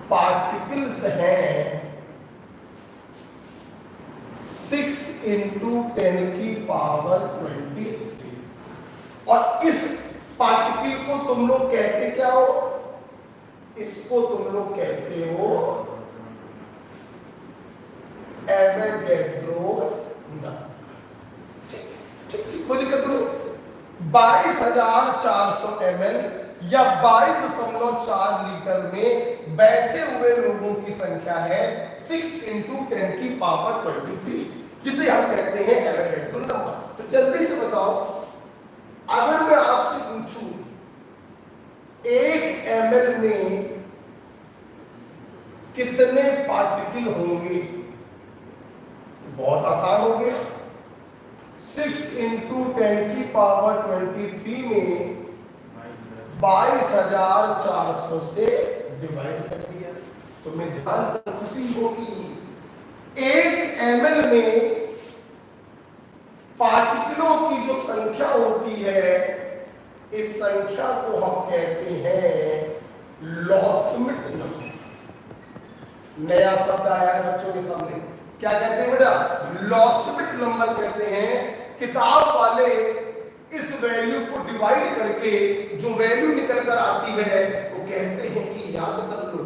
पार्टिकल्स हैं 6 इंटू 10 की पावर 23, और इस पार्टिकल को तुम लोग कहते क्या हो? इसको तुम लोग कहते हो एवोगैड्रोस नंबर। ठीक, कोई दिक्कत नहीं। 22,400 ml या 22.4 लीटर में बैठे हुए लोगों की संख्या है 6 इंटू 10 की पावर 23, जिसे हम कहते हैं एवोगैड्रो नंबर। तो जल्दी से बताओ, अगर मैं आपसे पूछूं 1 ml में कितने पार्टिकल होंगे? बहुत आसान हो गया। 6 इंटू 10 की पावर 23 में 22,400 से डिवाइड कर दिया। तो मैं जानकर खुशी होगी 1 ml में पार्टिकलों की जो संख्या होती है, इस संख्या को हम कहते हैं लॉसमिट नंबर। नया शब्द आया है बच्चों के सामने, क्या कहते हैं बेटा? लॉसमिट नंबर कहते हैं। किताब वाले इस वैल्यू को डिवाइड करके जो वैल्यू निकल कर आती है वो कहते हैं कि याद कर लो।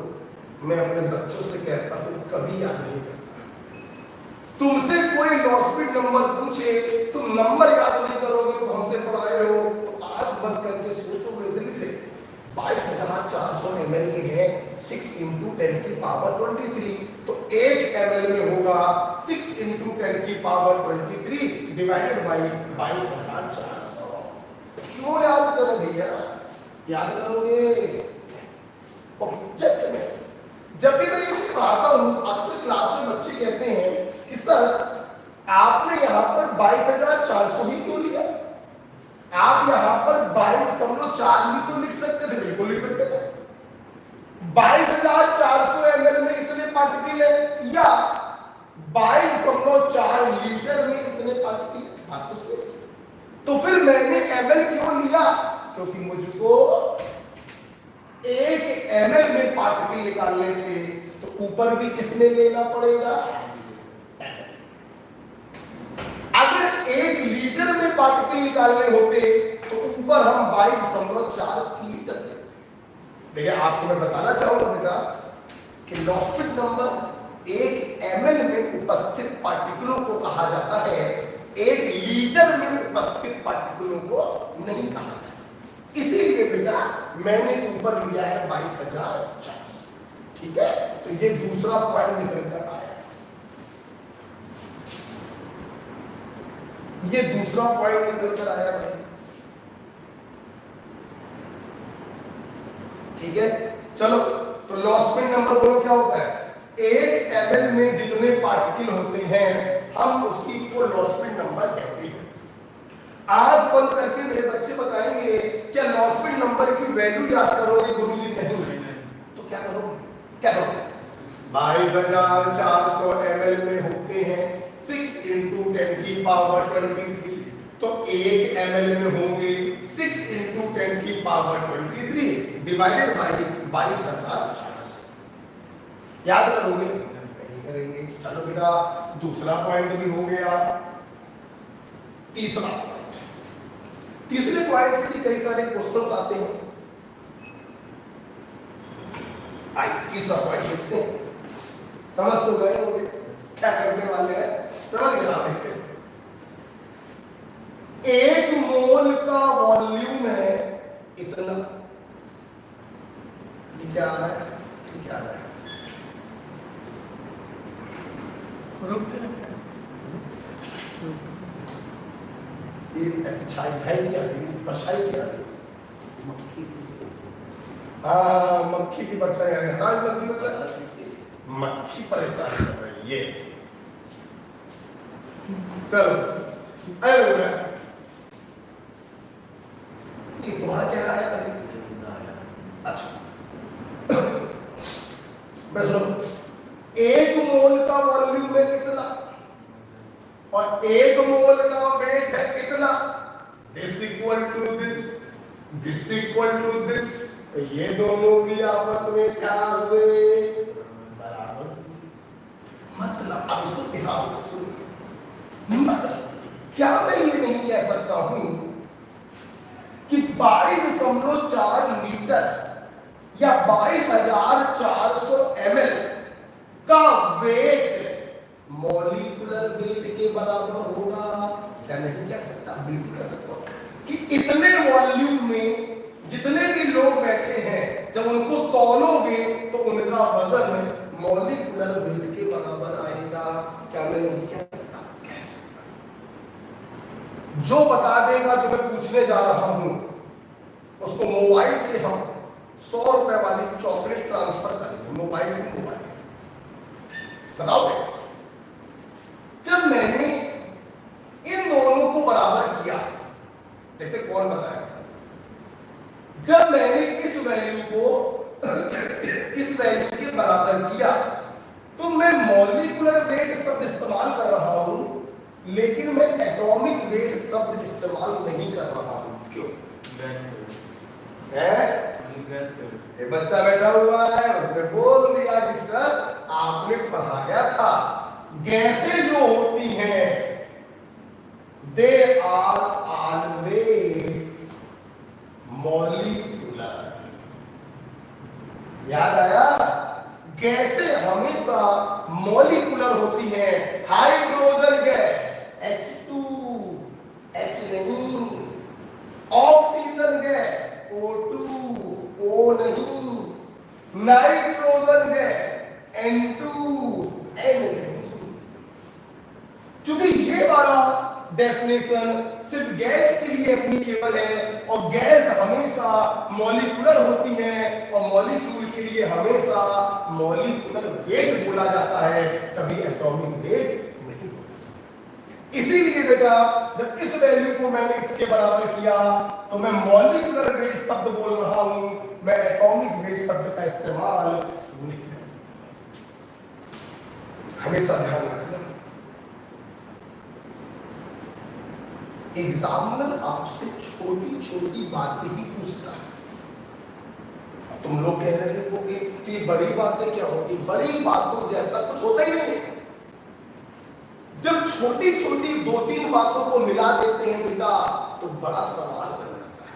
मैं अपने बच्चों से कहता हूं कभी याद नहीं करता। तुमसे कोई लॉसमिट नंबर पूछे, तुम नंबर याद नहीं करोगे, तुम हमसे पढ़ रहे हो, तो आंख बंद करके सोचोगे दिल्ली से 22,400 ml में है 6 इंटू 10 की पावर 23, तो 1 ml में होगा 6 इंटू 10 की पावर 23 डिवाइडेड बाई 22,400। क्यों याद करें भैया, याद करोगे? जस्ट में जब भी मैं ये पढ़ाता हूं तो अक्सर क्लास में बच्चे कहते हैं कि सर आपने यहां पर 22,400 ही क्यों लिया? आप यहां पर 22.4 भी तो लिख सकते थे। बिल्कुल लिख सकते थे। 22,400 ml में इतने पार्टिकल है या 22.4 लीटर में इतने पार्टिकल, बात तो सही। तो फिर मैंने ml क्यों लिया? क्योंकि मुझको 1 ml में पार्टिकल निकालने थे, तो ऊपर भी किसने लेना पड़ेगा? अगर 1 लीटर में पार्टिकल निकालने होते तो ऊपर हम 22.4 लीटर लेते। देखिए आपको मैं बताना चाहूंगा बेटा कि लॉस्पिट नंबर 1 ml में उपस्थित पार्टिकलों को कहा जाता है, 1 लीटर में उपस्थित पार्टिकलों को नहीं कहा जाता। इसीलिए बेटा मैंने ऊपर लिया है 22,400। ठीक है, तो ये दूसरा पॉइंट निकल कर आया। ये दूसरा पॉइंट निकल कर आया भाई। ठीक है, चलो तो लॉस्पिट नंबर बोलो क्या होता है? 1 ml में जितने पार्टिकल होते हैं हम उसी को लॉस्पिट नंबर कहते हैं। आज बंद करके मेरे बच्चे बताएंगे क्या लॉस्पिट नंबर की वैल्यू याद करोगे गुरुजी? नहीं। तो क्या करोगे? क्या करोगे? 22,400 ml में होते हैं 6 इंटू 10 की पावर 23, तो 1 ml में होंगे 6 इंटू 10 की पावर 23 डिवाइडेड बाई 22,400। याद करोगे? नहीं करेंगे। चलो बेटा दूसरा पॉइंट भी हो गया। तीसरा पॉइंट, तीसरे पॉइंट से भी कई सारे क्वेश्चंस आते हैं। आइए तीसरा पॉइंट देखते हैं। समझ तो गए होंगे क्या करने वाले हैं, समझ गए? 1 मोल का वॉल्यूम है इतना। ये क्या है? ये क्या है? ये ऐसी छाई से आती है, परछाई से आती है। मक्खी की परछाई आ रही है। मक्खी परेशान कर रही है ये। चलो अरे कि तुम्हारा चेहरा आया कभी? अच्छा मैं सुनो, 1 मोल का वॉल्यूम है कितना और 1 मोल का वेट है कितना? This equal to this, this equal to this. ये दोनों भी आपस में क्या हुए? बराबर। मतलब अब इसको ध्यान से सुनिए। मतलब क्या मैं ये नहीं कह सकता हूं कि 22.4 लीटर या 22,400 ml का वेट मॉलिक्यूलर वेट के बराबर होगा? क्या नहीं कह सकता? बिल्कुल कह सकता हूं कि इतने वॉल्यूम में जितने भी लोग बैठे हैं जब उनको तौलोगे तो उनका वजन मॉलिक्यूलर वेट के बराबर आएगा। क्या मैं नहीं कह सकता? कह सकता। जो बता देगा जो मैं पूछने जा रहा हूं उसको मोबाइल से हम 100 रुपए वाली चॉकलेट ट्रांसफर करेंगे। मोबाइल में मोबाइल बताओ। जब मैंने इन दोनों को बराबर किया, देखते कौन बताएगा। जब मैंने इस वैल्यू को इस वैल्यू के बराबर किया तो मैं मॉलिक्यूलर वेट शब्द इस्तेमाल कर रहा हूं, लेकिन मैं एटॉमिक वेट शब्द इस्तेमाल नहीं कर रहा हूं। क्यों? एक बच्चा बैठा हुआ है, उसने बोल दिया कि सर आपने पढ़ाया था गैसें जो होती हैं दे आर ऑलवेज मॉलिक्यूलर। याद आया? गैसें हमेशा मॉलिक्यूलर होती हैं। हाइड्रोजन गैस H2, H नहीं। ऑक्सीजन गैस O2, O नहीं। Nitrogen gas N2 N। क्योंकि ये वाला डेफिनेशन सिर्फ गैस के लिए एप्लीकेबल है और गैस हमेशा मॉलिक्यूलर होती है और मॉलिक्यूल के लिए हमेशा मॉलिक्यूलर वेट बोला जाता है, कभी एटॉमिक वेट नहीं बोला। इसीलिए बेटा जब इस वैल्यू को मैंने इसके बराबर किया तो मैं मॉलिक्यूलर वेट शब्द बोल रहा हूं, मैं एटॉमिक वेट शब्द का इस्तेमाल नहीं कर रहा। हमेशा ध्यान रखना, एग्जामिनर आपसे छोटी छोटी बातें ही पूछता है। तुम लोग कह रहे हो कि बड़ी बातें क्या होती, बड़ी बातों जैसा कुछ होता ही नहीं है। जब छोटी छोटी 2-3 बातों को मिला देते हैं बेटा तो बड़ा सवाल बन जाता है।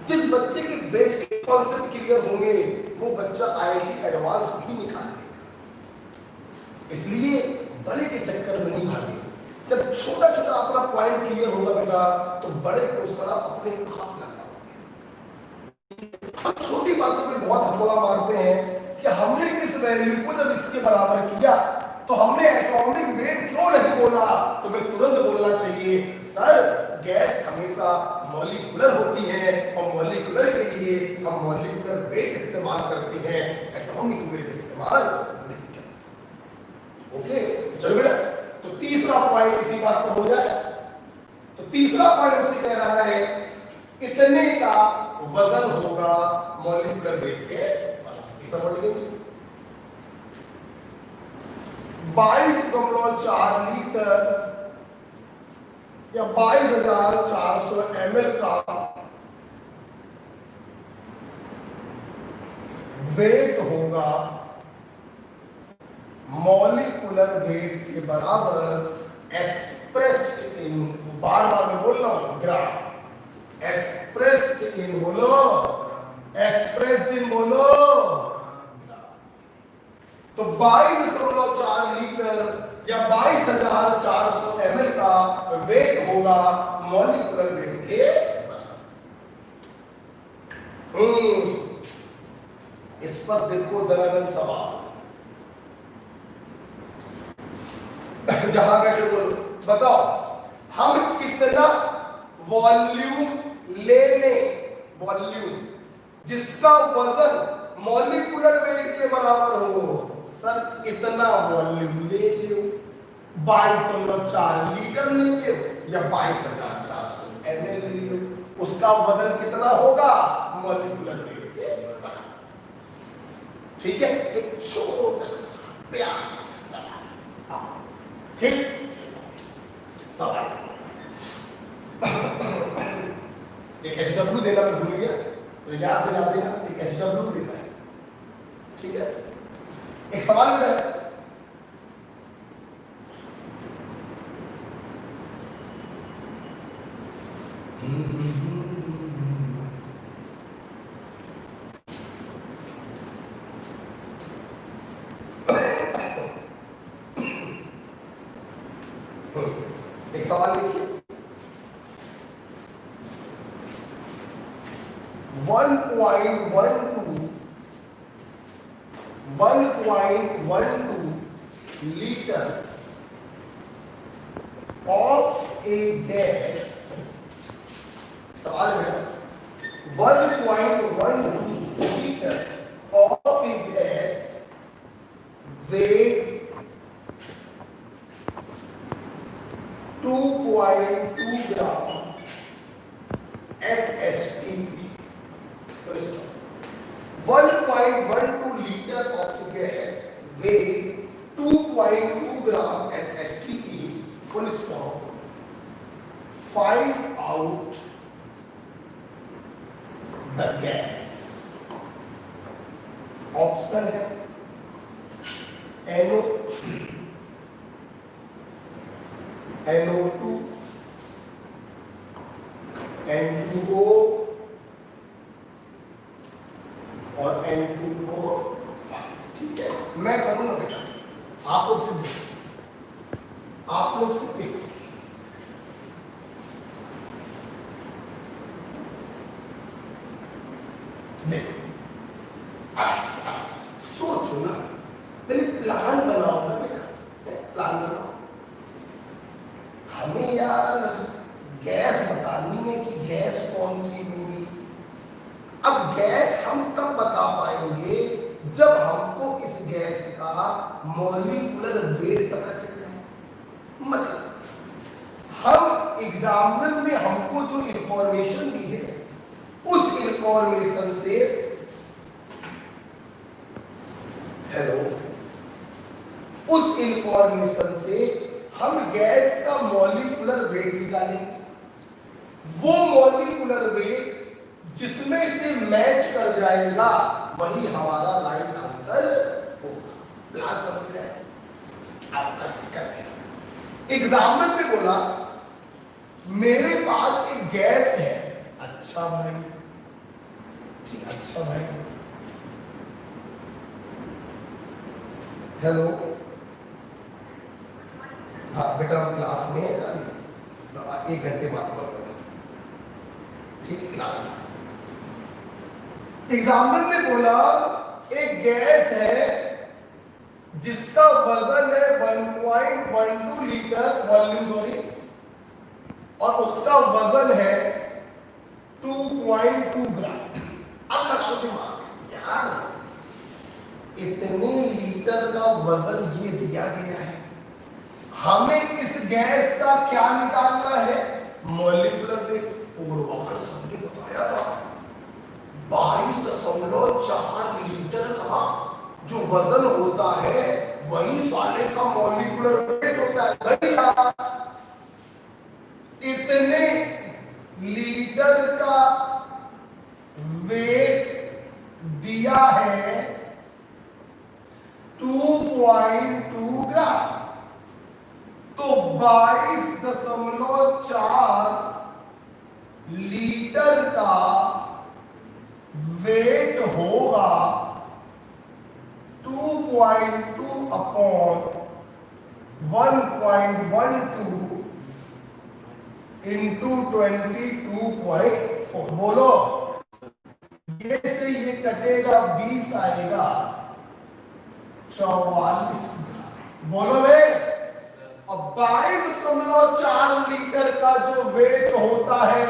जिस बच्चे के बेसिक कॉन्सेप्ट क्लियर होंगे वो बच्चा आईआईटी एडवांस भी निकाल लेगा। इसलिए बड़े के चक्कर में नहीं भागे। जब छोटा छोटा अपना पॉइंट क्लियर होगा बेटा तो बड़े को सारा अपने हाथ लगाओगे। हम छोटी बातों पे बहुत हथौड़ा मारते हैं कि हमने इस वैल्यू को जब इसके बराबर किया तो हमने एटॉमिक वेट क्यों नहीं बोला। तो मैं तुरंत बोलना चाहिए सर गैस हमेशा मॉलिक्यूलर होती है और मॉलिक्यूलर के लिए हम मॉलिक्यूलर वेट इस्तेमाल करते हैं, एटॉमिक वेट इस्तेमाल नहीं करते। ओके चलो बेटा, तो तीसरा पॉइंट इसी बात पर हो जाए। तो तीसरा पॉइंट उसे कह रहा है इतने का वजन होगा मॉलिक्यूलर वेट के बराबर। समझ गए? 22.4 लीटर या 22,400 ml का वेट होगा मॉलिक्यूलर वेट के बराबर एक्सप्रेस्ड इन, बार बार मैं बोल रहा हूं ग्राम, एक्सप्रेस्ड इन बोलो, एक्सप्रेस्ड इन बोलो। तो 22.4 लीटर या 22,400 ml का वेट होगा मॉलिक्यूलर वेट के बराबर। इस पर देखो दरअसल सवाल, जहां बैठे बोलो बताओ हम कितना वॉल्यूम ले लें, वॉल्यूम जिसका वजन मॉलिक्यूलर वेट के बराबर हो। सर इतना वॉल्यूम ले लो, 22.4 लीटर ले लो या 22,400 ml ले लो, उसका वजन कितना होगा मॉलिक्यूलर वेट के बराबर। ठीक है, एक छोटा सा प्यारा सा सवाल। ठीक सवाल एक SW देना मैं भूल गया तो याद दिला देना, एक SW देना है। ठीक है, एक सवाल बेटा है, एक सवाल लिखिए 1.12 liter of a gas, सवाल है 1.12 liter of a gas weigh 2.2 gram at STP। 1.12 liter of gas weigh 2.2 gram at STP, full stop। Find out the gas। Option है NO2, N2O और N2O। ठीक है, मैं करूंगा बेटा, आप लोग से देखो, आप लोग से देखो। देखो प्लान बनाओ। हमें यार गैस बतानी है कि गैस कौन सी होगी। अब गैस हम तब बता पाएंगे जब हमको इस गैस का मॉलिक्यूलर वेट पता चल जाए। मतलब हम एग्जामिनर ने हमको जो इंफॉर्मेशन दी है उस इंफॉर्मेशन से, हेलो, उस इंफॉर्मेशन से हम गैस का मॉलिक्यूलर वेट निकालेंगे। वो मॉलिक्यूलर वेट जिसमें से मैच कर जाएगा वही हमारा राइट आंसर होगा। प्लान समझ गए? आप करते एग्जामिनर ने बोला मेरे पास एक गैस है। अच्छा भाई, ठीक, अच्छा भाई, हेलो, हाँ बेटा हम क्लास में है, 1 घंटे बाद कॉल करना, ठीक है, क्लास में। एग्जामिनर ने बोला एक गैस है जिसका वजन है 1.12 लीटर वॉल्यूम, सॉरी, और उसका वजन है 2.2 ग्राम। अब लगाओ दिमाग यार, इतने लीटर का वजन ये दिया गया है, हमें इस गैस का क्या निकालना है? Molecular weight. पूर्वाकर सबने बताया था 22.4 लीटर का जो वजन होता है वही साले का मॉलिक्यूलर वेट होता है। भैया इतने लीटर का वेट दिया है 2.2 ग्राम, तो 22.4 लीटर का वेट होगा 2.2 अपॉन 1.12 इंटू 22.4। बोलो, ये से ये कटेगा 20 आएगा 44। बोलो बे, अब 22.4 लीटर का जो वेट होता है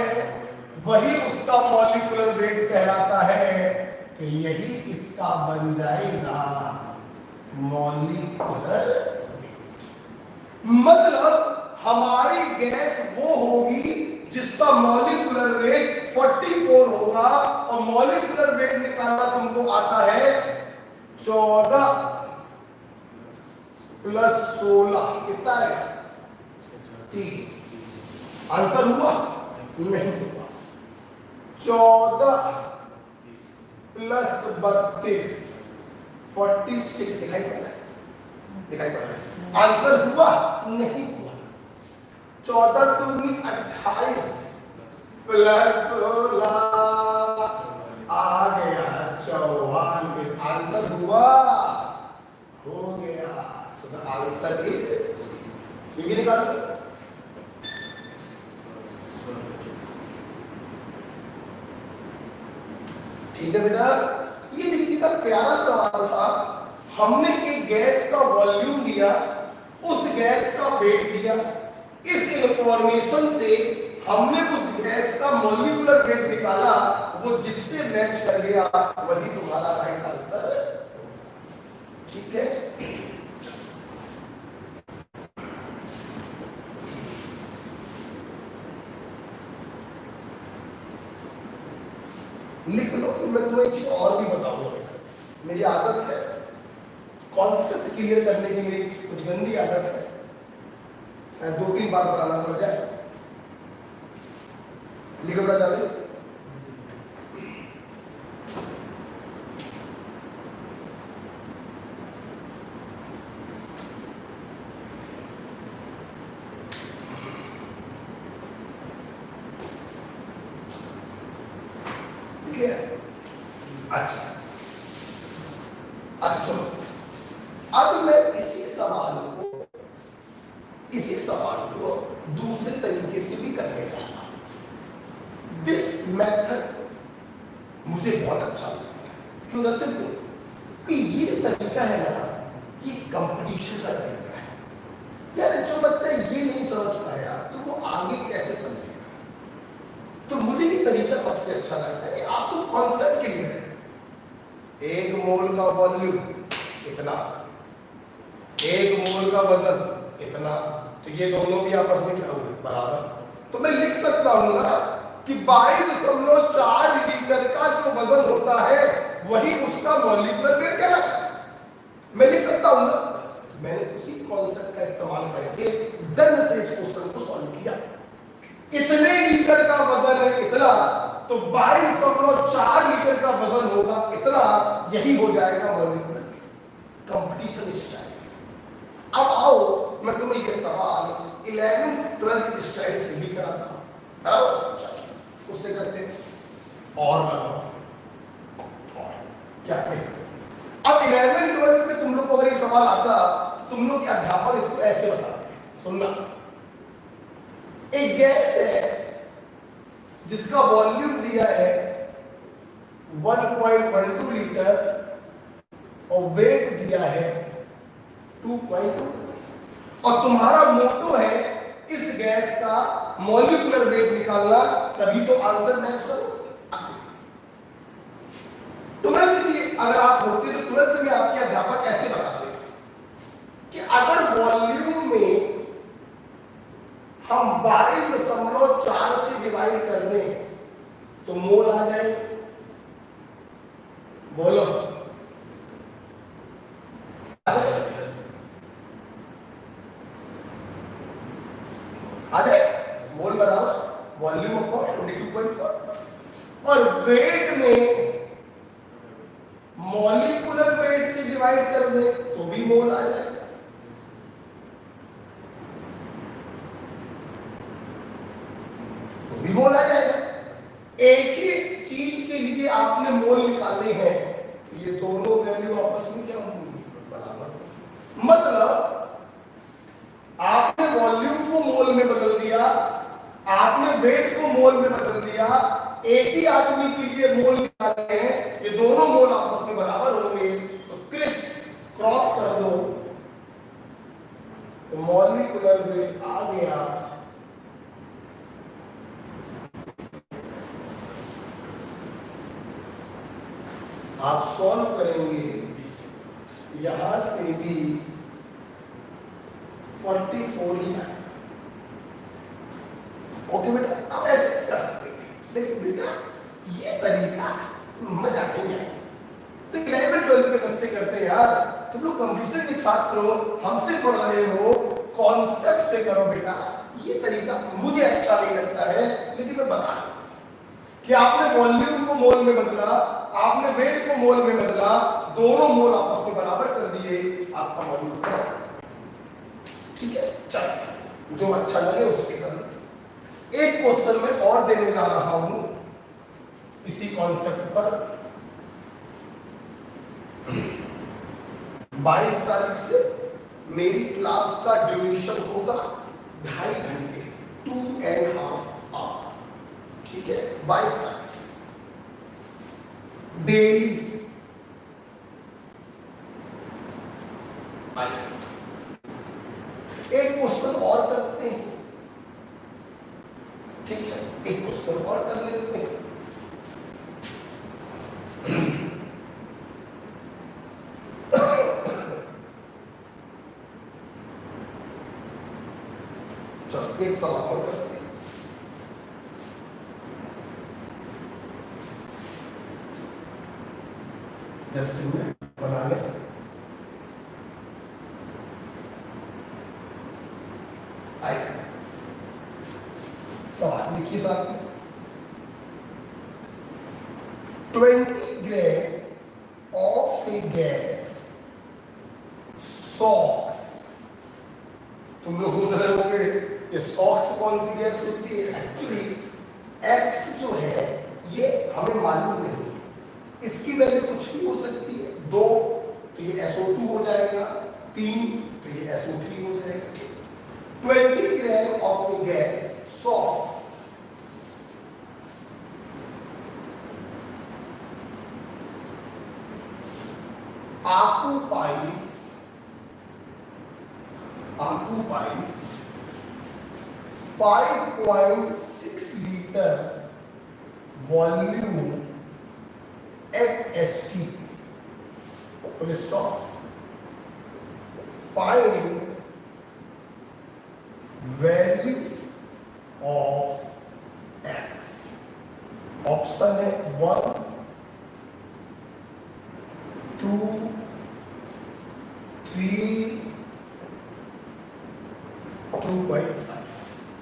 वही उसका मॉलिक्यूलर वेट कहलाता है। तो यही इसका बन जाएगा मॉलिक्यूलर वेट। मतलब हमारी गैस वो होगी जिसका मॉलिक्यूलर वेट 44 होगा, और मॉलिक्यूलर वेट निकालना तुमको आता है 14 प्लस 16 कितना है? 30। आंसर हुआ? नहीं हुआ। 14 प्लस 32 46 दिखाई पड़ रहा है, दिखाई पड़ रहा है। आंसर हुआ? नहीं हुआ। 14 दूनी 28 प्लस 16 आ गया 44। आंसर हुआ? हो गया। Answer is C. ये भी निकालो। ठीक है बेटा, ये देखिए कितना प्यारा सवाल था। हमने एक गैस का वॉल्यूम दिया, उस गैस का वेट दिया, इस इंफॉर्मेशन से हमने उस गैस का मॉलिक्यूलर वेट निकाला, वो जिससे मैच कर गया वही तुम्हारा राइट आंसर। ठीक है, लिख लो, फिर मैं तुम्हें एक चीज और भी बताऊंगा। मेरी आदत है कॉन्सेप्ट क्लियर करने की, मेरी कुछ गंदी आदत है, चाहे 2-3 बार बताना पड़ जाए। लिखो बेटा, जावे अच्छा अच्छा सुनो, अब मैं इसी सवाल को दूसरे तरीके से भी करने जाता हूं। दिस मेथड मुझे बहुत अच्छा लगता है। क्यों लगता है? कि ये तरीका है ना, ये कंपटीशन का तरीका है। समझ पाया तो वो आगे कैसे समझेगा? तो मुझे ये तरीका सबसे अच्छा लगता है कि आपको कॉन्सेप्ट क्लियर है। एक मोल का वॉल्यूम इतना, एक मोल का वजन इतना, तो ये दोनों भी आपस में क्या हुए? बराबर। तो मैं लिख सकता हूं ना कि 22.4 लीटर का जो वजन होता है वही उसका मॉलिक्यूलर वेट कहलाता है। मैं लिख सकता हूं ना। मैंने उसी कॉन्सेप्ट का इस्तेमाल करके दर्द से इस क्वेश्चन को सॉल्व किया। इतने लीटर का वजन है इतना, तो 22.4 लीटर का वजन होगा इतना, यही हो जाएगा मॉलिक्यूलर वेट। Competition style. अब आओ मैं तुम्हें ये सवाल 11th-12th स्टाइल से भी कराता हूं। उससे करते और लगाओ और क्या है। अब 11th-12th में तुम लोग को अगर ये सवाल आता तो तुम लोग के अध्यापक इसको ऐसे बताते हैं। सुनना, एक गैस है जिसका वॉल्यूम दिया है 1.12 लीटर और वेट दिया है 2.2, और तुम्हारा मोटो है इस गैस का मॉलिक्यूलर वेट निकालना, तभी तो आंसर मैच करो। 12th की अगर आप होते तो 12th में आपके अध्यापक ऐसे बताते कि अगर वॉल्यूम में हम 22.4 से डिवाइड कर दें तो मोल आ जाए। बोलो आ जाए। मोल बराबर वॉल्यूम अपॉन 22.4, और वेट में मॉलिक्यूलर वेट से डिवाइड कर दे तो भी मोल आ जाए। तो भी मोल आ जाएगा। एक ही चीज के लिए आपने मोल निकाले हैं तो ये दोनों वैल्यू आपस में क्या होंगी? बराबर। मतलब आपने वॉल्यूम को मोल में बदल दिया, आपने वेट को मोल में बदल दिया, एक ही आदमी के लिए मोल निकाले हैं, ये दोनों मोल आपस में बराबर होंगे तो क्रिस क्रॉस कर दो तो मॉलिक्यूलर वेट आ गया। आप सॉल्व करेंगे यहां से भी 44 ही है। ओके बेटा, अब ऐसे कर सकते हैं। देखिए बेटा, ये तरीका मजा नहीं है तो 11th-12th के बच्चे करते हैं यार। तुम लोग कंप्यूटर के छात्र हो, हमसे पढ़ रहे हो, कॉन्सेप्ट से करो बेटा। ये तरीका मुझे अच्छा नहीं लगता है, लेकिन मैं बता रहा हूं कि आपने वॉल्यूम को मोल में बदला, आपने वेट को मोल में बदला, दोनों मोल आपस में बराबर कर दिए, आपका वॉल्यूम। ठीक है, चलो जो अच्छा लगे उससे करो। एक क्वेश्चन में और देने जा रहा हूं इसी कॉन्सेप्ट पर। 22 तारीख से मेरी क्लास का ड्यूरेशन होगा 2.5 घंटे, 2.5 आवर। ठीक है, 22 तारीख से डेली एक क्वेश्चन और करते हैं। ठीक है, एक क्वेश्चन और कर लेते हैं। चलो एक सवाल और करते हैं। जस्ट बना ले। सवाल लिखिए साथ में। 20 gram of A gas socks. तुम लोग सोच रहे होंगे ये सॉक्स कौन सी गैस होती है? एक्चुअली एक्स जो है ये हमें मालूम नहीं है, इसकी वैल्यू कुछ भी हो सकती है। 2 तो ये SO2 हो जाएगा, 3 तो ये SO3 हो जाएगा। 20 gram of A gas socks occupies 5.6 litre volume at STP. Full stop. Find value of x. Option है 1, 2, 3, 2.5.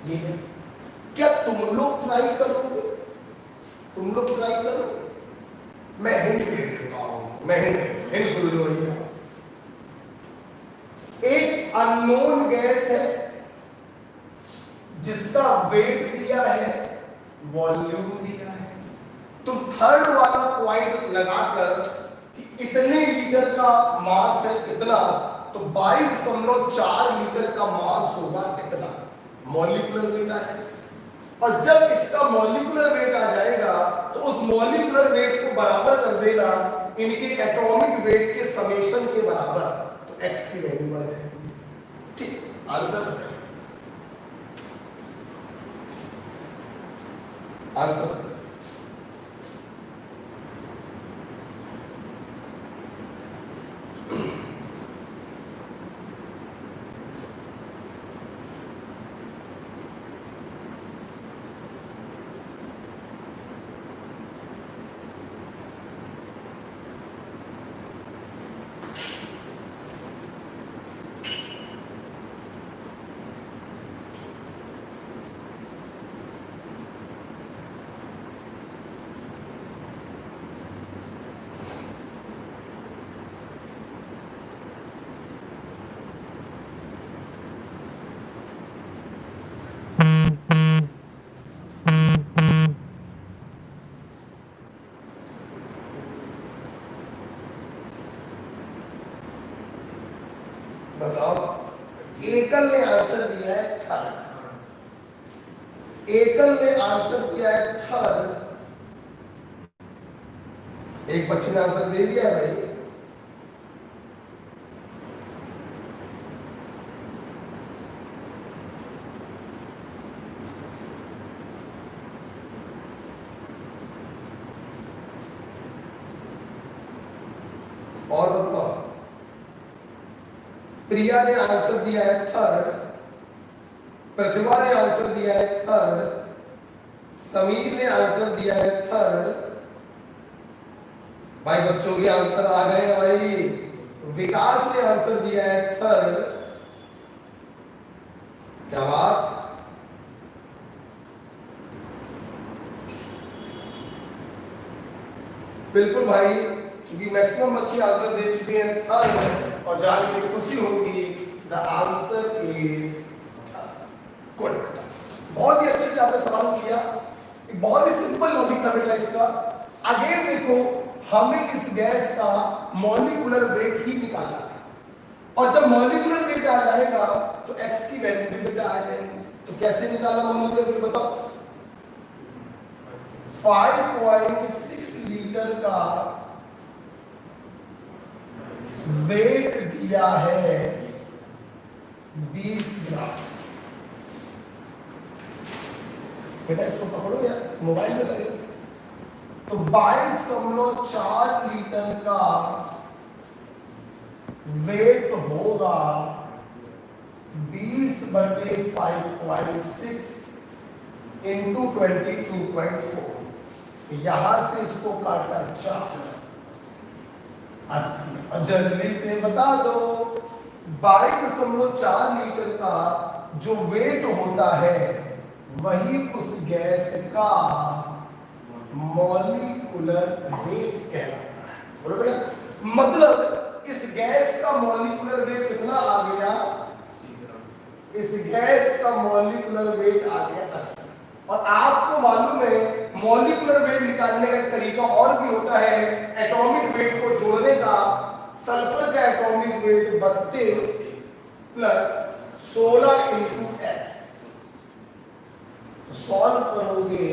ये है। क्या तुम लोग ट्राई करोगे? तुम लोग ट्राई करो। मैं हिंट दे देता हूं, मैं हिंट सुन लो। एक अननोन गैस है जिसका वेट दिया है, वॉल्यूम दिया है। तुम थर्ड वाला पॉइंट लगाकर कि इतने लीटर का मास है इतना, तो 22.4 लीटर का मास होगा इतना, मॉलिक्यूलर वेट आ जाएगा। और जब इसका मॉलिक्यूलर वेट आ जाएगा तो उस मॉलिक्यूलर वेट को बराबर कर देना इनके एटॉमिक वेट के समेशन के बराबर, तो x की वैल्यू आ जाएगी। ठीक, आंसर बताइए। आंसर बताओ। एकल ने आंसर दिया है थर्ड। एकल ने आंसर दिया है थर्ड। एक बच्चे ने आंसर दे दिया है भाई। और बताओ। प्रिया ने आंसर दिया है थर्ड, प्रतिभा ने आंसर दिया है थर्ड, समीर ने आंसर दिया है थर्ड। भाई बच्चों के आंसर आ गए भाई। विकास ने आंसर दिया है थर्ड। क्या बात। बिल्कुल भाई, क्योंकि मैक्सिमम बच्चे आंसर दे चुके हैं थर्ड, और जान के खुशी होगी द आंसर इज गुड। बहुत ही अच्छे से आपने सवाल किया। एक बहुत ही सिंपल लॉजिक था बेटा इसका। अगेन देखो, हमें इस गैस का मॉलिक्यूलर वेट ही निकालना है, और जब मॉलिक्यूलर वेट आ जाएगा तो x की वैल्यू भी बेटा आ जाएगी। तो कैसे निकालना मॉलिक्यूलर वेट बताओ। 5.6 लीटर का वेट दिया है 20 ग्राम। बेटा इसको पकड़ो यार, मोबाइल में लगेगा। तो 22.4 लीटर का वेट होगा 20/5.6 इंटू 22.4। यहां से इसको काटा 4, 80। और जल्दी से बता दो 22.4 लीटर का जो वेट होता है वही उस गैस का मॉलिक्यूलर वेट कहलाता है। बोलो बेटा। मतलब इस गैस का मॉलिक्यूलर वेट कितना आ गया? इस गैस का मॉलिक्यूलर वेट आ गया 80। और आपको मालूम है मॉलिक्यूलर वेट निकालने का एक तरीका और भी होता है, एटॉमिक वेट को जोड़ने का। सल्फर का atomic weight 32 plus 16 into x. Solve करोगे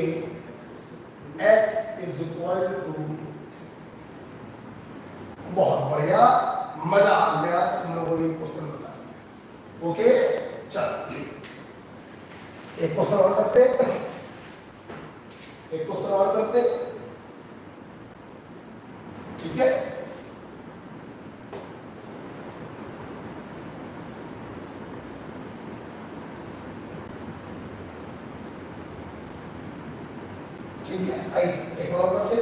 x इज इक्वल टू। बहुत बढ़िया, मजा आ गया तुम लोगों ने क्वेश्चन बता दिया। ओके, चलो एक क्वेश्चन और करते, एक क्वेश्चन और करते, ठीक है। ठीक है, आइए एक और करते,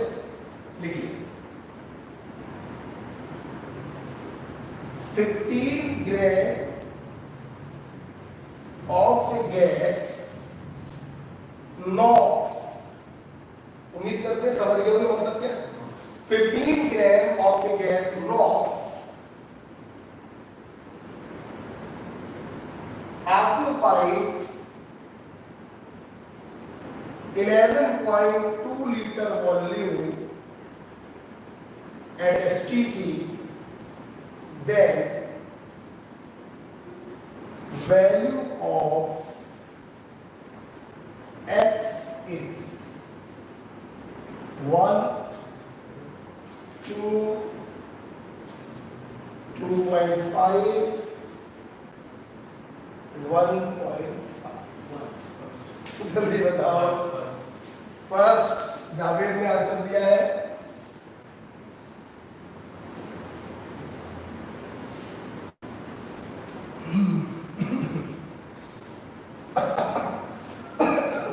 लिखिए 15 ग्राम ऑफ गैस नॉक्स, उम्मीद करते हैं समझ गए होंगे मतलब क्या। 15 gram of gas NOx occupied 11.2 liter volume at STP, then value of X is 1, 2, 2.5, 1.5। जल्दी बताओ। फर्स्ट जावेद ने आंसर दिया है,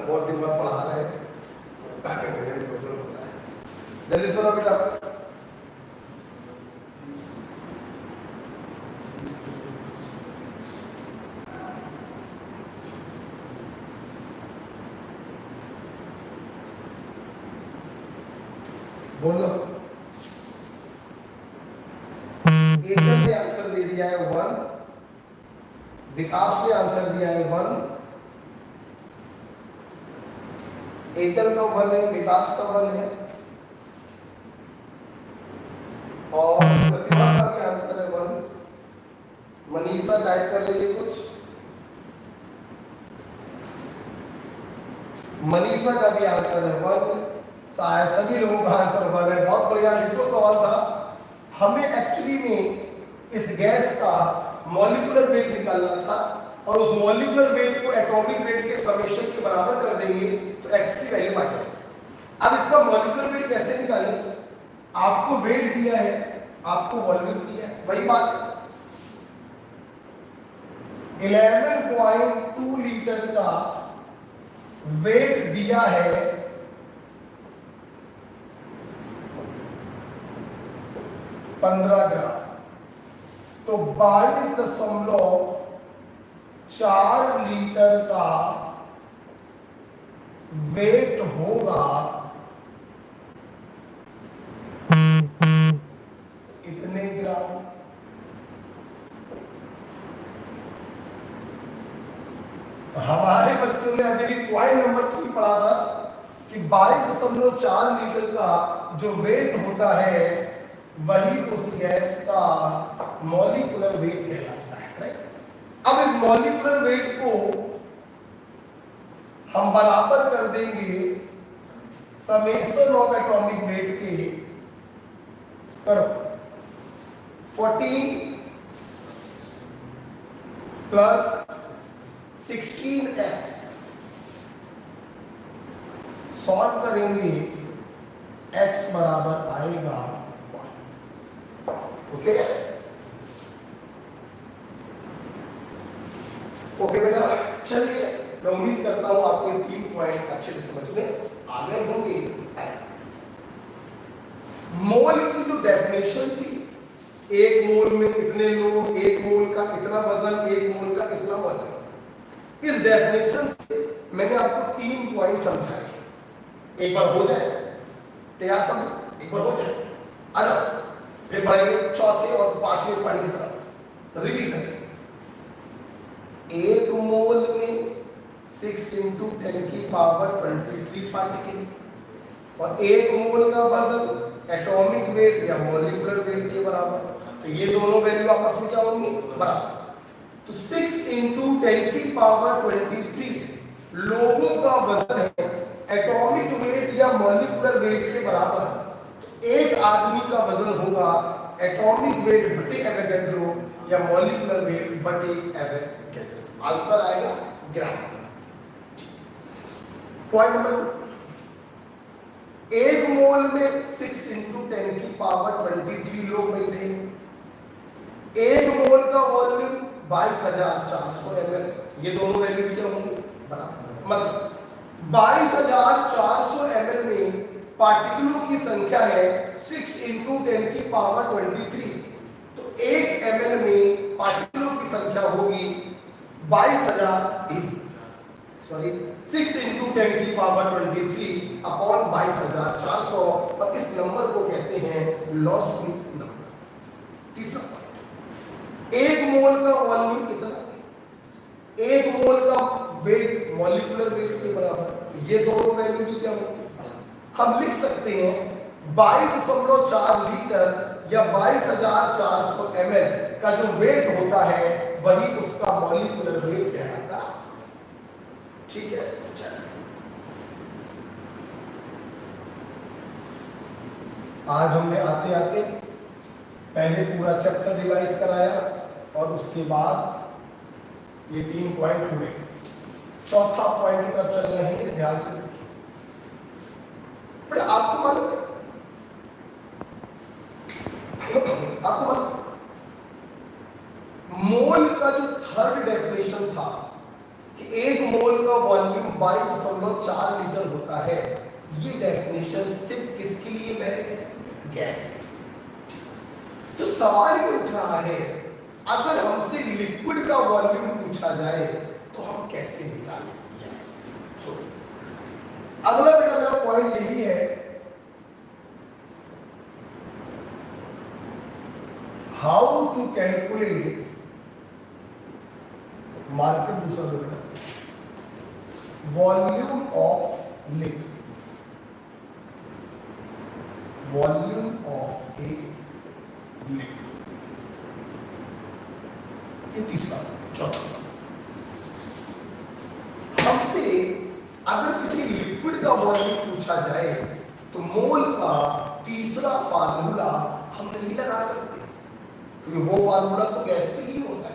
बहुत दिन बाद पढ़ा रहे हैं, जल्दी सुनो बेटा। बोलो, एकम ने आंसर दे दिया है 1, विकास ने आंसर दिया है 1, एकल का 1 है, विकास का 1 है, और प्रतिभा का भी आंसर है 1। मनीषा टाइप कर रही है कुछ, मनीषा का भी आंसर है 1, शायद सभी लोगों का आंसर 1 है। बहुत बढ़िया, लिखो सवाल था। हमें एक्चुअली में इस गैस का मॉलिक्यूलर वेट निकालना था, और उस मॉलिक्यूलर वेट को एटॉमिक वेट के समेशन के बराबर कर देंगे तो x की वैल्यू आ जाएगी। अब इसका मॉलिक्यूलर वेट कैसे निकालें? आपको वेट दिया है, आपको वॉल्यूम दिया है, वही बात है। 11.2 लीटर का वेट दिया है, 15 ग्राम, तो 22.4 लीटर का वेट होगा इतने ग्राम। हमारे बच्चों ने अभी भी पॉइंट नंबर 3 पढ़ा था कि 22.4 लीटर का जो वेट होता है वही उस गैस का मॉलिक्यूलर वेट कहलाता है, राइट। अब इस मॉलिक्यूलर वेट को हम बराबर कर देंगे समेशन ऑफ एटॉमिक वेट के, करो 14 प्लस 16x, सॉल्व करेंगे x बराबर आएगा, ओके ओके बेटा। चलिए, मैं उम्मीद करता हूं आपको 3 पॉइंट अच्छे से समझ में आ गए होंगे। मोल की जो डेफिनेशन थी, 1 मोल में इतने लोग, 1 मोल का इतना वजन, 1 मोल का इतना वजन, इस डेफिनेशन से मैंने आपको 3 पॉइंट समझाए। एक बार हो जाए, तैयार सब, एक बार हो जाए, अरे फिर बढ़ेंगे चौथे और 5वें पॉइंट की तरफ। रिवीजन, 1 मोल में 6 × 10⁻23 पार्टिकल, और 1 मोल का वजन एटॉमिक वेट या मॉलिक्यूलर वेट के बराबर, तो ये दोनों वैल्यू आपस में क्या होंगी? बराबर। तो 6 × 10⁻23 लोगों का वजन है, एटॉमिक वेट या मॉलिक्यूलर वेट के बराबर। एक आदमी का वजन होगा एटॉमिक वेट बटे एवोगैड्रो या मॉलिक्यूलर वेट बटे एवोगैड्रो। आंसर आएगा ग्राम। पॉइंट नंबर 2, 1 मोल में 6 × 10⁻23 लोग बैठे। 1 मोल का वॉल्यूम 22,400 ml, ये दोनों वैल्यू क्या होंगे बराबर, मतलब 22,400 ml में पार्टिकलों की संख्या है 6 × 10⁻23, तो 1 ml में पार्टिकलों की संख्या होगी 6 × 10⁻23 अपॉन 22,400, और इस नंबर को कहते हैं लॉसमिक नंबर। तीसरा पॉइंट, 1 मोल का वॉल्यूम कितना, 1 मोल का वेट मॉलिक्यूलर वेट के बराबर, ये दोनों वैल्यू भी क्या होगी, हम लिख सकते हैं 22.4 लीटर या 22,400 ml का जो वेट होता है वही उसका मॉलिक्यूलर वेट कहलाता। ठीक है, चलिए आज हमने आते आते पहले पूरा चैप्टर रिवाइज कराया और उसके बाद ये 3 पॉइंट हुए। चौथा पॉइंट की तरफ चल रहे हैं, ध्यान से देखिए। आपको मालूम है, आपको मालूम मोल का जो थर्ड डेफिनेशन था कि 1 मोल का वॉल्यूम 22.4 लीटर होता है, ये डेफिनेशन सिर्फ किसके लिए वैलिड है, गैस। तो सवाल ये उठ रहा है, अगर हमसे लिक्विड का वॉल्यूम पूछा जाए तो हम कैसे निकालें। यस, अगला बेटा मेरा पॉइंट यही है, हाउ टू कैलकुलेट, मार्केट दूसरा दो बेटा, volume of liquid, volume of a liquid, ये तीसरा। चौथा, हमसे अगर किसी लिक्विड का वॉल्यूम पूछा जाए तो मोल का तीसरा फार्मूला हम नहीं लगा सकते, क्योंकि वो फार्मूला तो गैस के लिए होता है।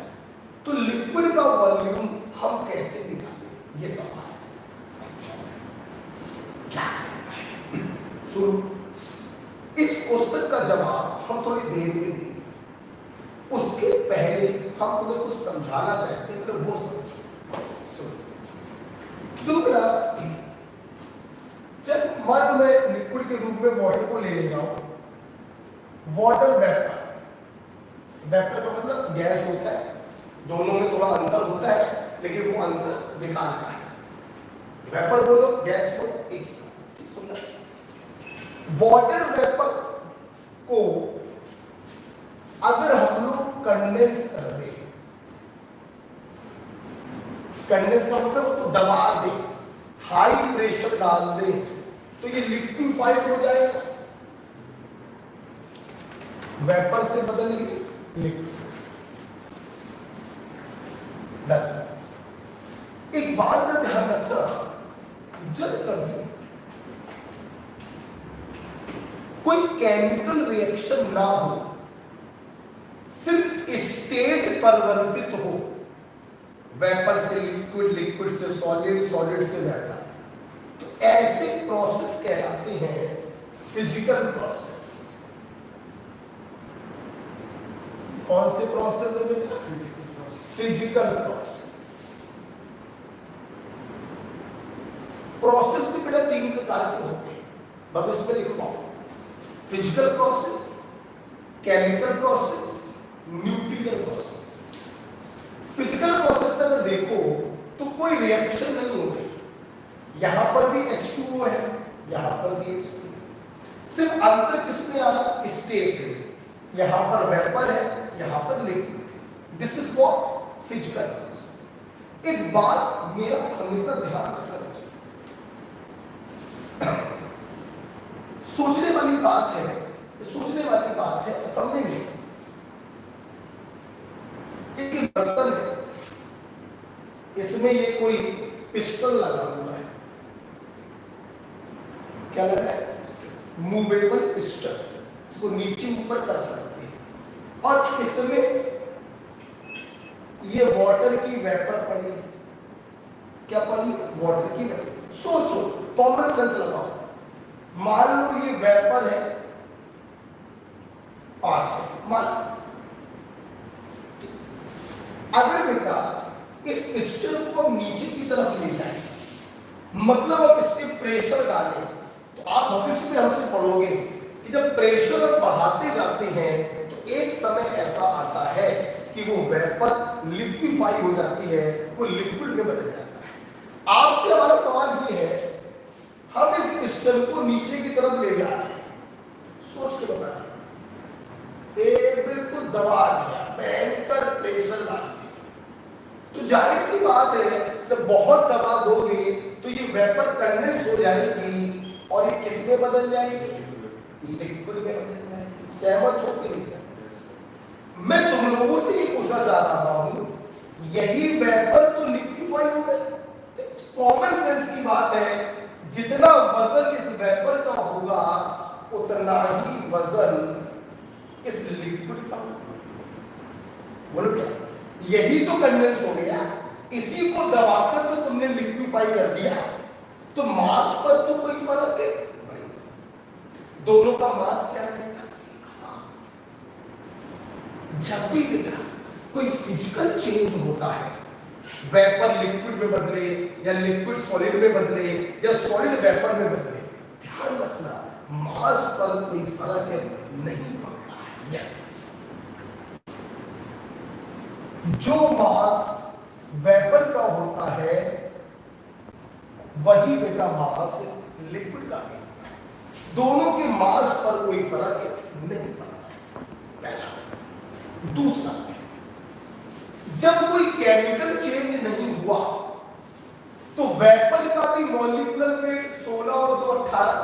तो लिक्विड का वॉल्यूम हम कैसे निकालें, ये सवाल है। क्या करना है, सुनो, इस क्वेश्चन का जवाब हम थोड़ी देर में देंगे। उसके पहले हम तुम्हें कुछ समझाना चाहते हैं, वो समझो। सुनो, जब मैं लिक्विड के रूप में वाटर को ले रहा हूं, वाटर वेपर, वेपर का मतलब गैस होता है, दोनों में थोड़ा अंतर होता है लेकिन वो अंतर बेकार का है। वेपर बोलो, गैस बोलो, एक। वाटर वेपर को अगर हम लोग कंडेंस कर दें, कंडेंस का मतलब उसको दबा दें, हाई प्रेशर डाल दें, तो ये लिक्विफाइड हो जाएगा, वेपर से बदल के लिक्विड। एक बात का ध्यान रखना, जब कभी कोई केमिकल रिएक्शन ना हो, सिर्फ स्टेट परिवर्तित हो, वेपर से लिक्विड, लिक्विड से सॉलिड, सॉलिड से वेपर, तो ऐसे प्रोसेस कहलाते हैं फिजिकल प्रोसेस। कौन से प्रोसेस है बेटा, फिजिकल प्रोसेस। प्रोसेस भी बेटा 3 प्रकार के होते हैं, बस इसमें लिखो, physical process, chemical process, nuclear process. Physical process में अगर देखो तो कोई रिएक्शन नहीं हो रही, यहां पर भी H2O है, यहां पर भी H2O, सिर्फ अंतर किसमें आ रहा, स्टेट में, यहां पर वेपर है, यहां पर liquid. This is what physical process. एक बात मेरा हमेशा ध्यान रखना, सोचने वाली बात है, सोचने वाली बात है, समझेंगे। एक बर्तन है, इसमें ये कोई पिस्टन लगा हुआ है, क्या लगा है, मूवेबल पिस्टन, इसको नीचे ऊपर कर सकते हैं, और इसमें ये वाटर की वेपर पड़ी, क्या पढ़ी? वाटर की वैल्यू। सोचो, कॉमन सेंस लगाओ, मान लो ये वेपर है 5 है, मान लो। अगर बेटा इस पिस्टन को हम नीचे की तरफ ले जाए, मतलब हम इस पे प्रेशर डालें, तो आप भविष्य में हमसे पढ़ोगे कि जब प्रेशर बढ़ाते जाते हैं तो एक समय ऐसा आता है कि वो वेपर लिक्विफाई हो जाती है, वो लिक्विड में बदल जाता है। आपसे हमारा सवाल ये है, हम इस पिस्टन को नीचे की तरफ ले जा रहे हैं, सोच के बता, एक बिल्कुल दबा दिया, भयंकर प्रेशर डाल दिया, तो जाहिर सी बात है जब बहुत दबा दोगे तो ये वेपर कंडेंस हो जाएगी और ये किस में बदल जाएगी? लिक्विड में बदल जाएगी। सहमत हो कि नहीं सहमत? मैं तुम लोगों से ये पूछना चाह रहा हूं, यही वेपर तो लिक्विफाई हो गए। कॉमन सेंस की बात है, जितना वजन इस वेपर का होगा उतना ही वजन इस लिक्विड का होगा। बोलो क्या? यही तो कंडेंस हो गया, इसी को दबाकर तो तुमने लिक्विफाई कर दिया, तो मास पर तो कोई फर्क है? दोनों का मास क्या है? जब भी बेटा कोई फिजिकल चेंज होता है, वेपर लिक्विड में बदले या लिक्विड सॉलिड में बदले या सॉलिड वेपर में बदले, ध्यान रखना मास पर कोई फर्क नहीं पड़ता है। यस, जो मास वेपर का होता है वही बेटा मास लिक्विड का भी होता है, दोनों के मास पर कोई फर्क नहीं पड़ता। पहला। दूसरा, जब कोई केमिकल चेंज नहीं हुआ तो वेपर का भी मॉलिक्यूलर वेट 16 और 2 18,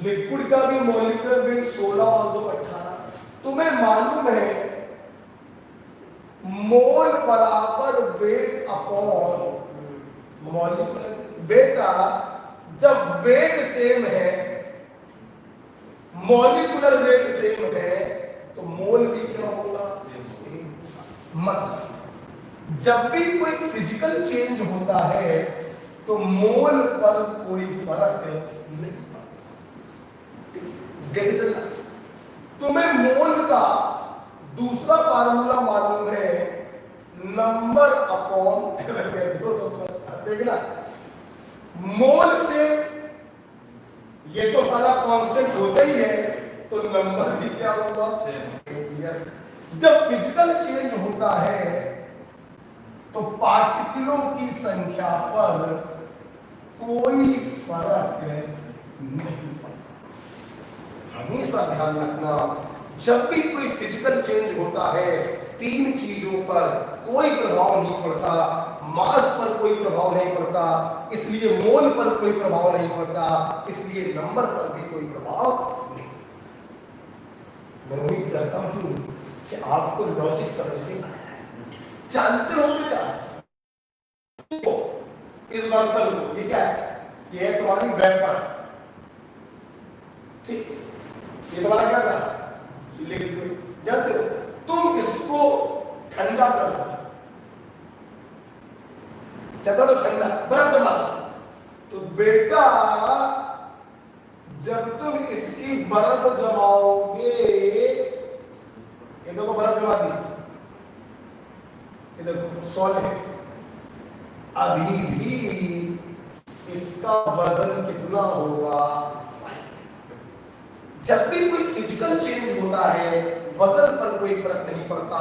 लिक्विड का भी मॉलिक्यूलर वेट 16 और 2 18। तुम्हें मालूम है मोल बराबर वेट अपॉन मॉलिक्यूलर। बेटा जब वेट सेम है, मॉलिक्यूलर वेट सेम है, तो मोल भी क्या होगा? सेम। मतलब जब भी कोई फिजिकल चेंज होता है तो मोल पर कोई फर्क नहीं पड़ता। देख चलना, तुम्हें मोल का दूसरा फार्मूला मालूम है, नंबर अपॉन देखना, मोल से ये तो सारा कांस्टेंट होता ही है, तो नंबर भी क्या होगा? यस। जब फिजिकल चेंज होता है तो पार्टिकलों की संख्या पर कोई फर्क नहीं पड़ता। हमेशा ध्यान रखना, जब भी कोई फिजिकल चेंज होता है, 3 चीजों पर कोई प्रभाव नहीं पड़ता। मास पर कोई प्रभाव नहीं पड़ता, इसलिए मोल पर कोई प्रभाव नहीं पड़ता, इसलिए नंबर पर भी कोई प्रभाव नहीं। मैं उम्मीद करता हूं कि आपको लॉजिक समझ में आया है। जानते हो बेटा, इस बर्तन को, ये क्या है? ये है तुम्हारी वेपर, ठीक? ये तुम्हारा क्या था? लिक्विड। जानते हो, तुम इसको ठंडा कर दो, क्या करो? ठंडा, बर्फ जमा दो। तो बेटा जब तुम इसकी बर्फ जमाओगे, ये देखो बर्फ जमा दी, ये देखो सॉलिड, अभी भी इसका वजन कितना होगा? जब भी कोई फिजिकल चेंज होता है, वजन पर कोई फर्क नहीं पड़ता,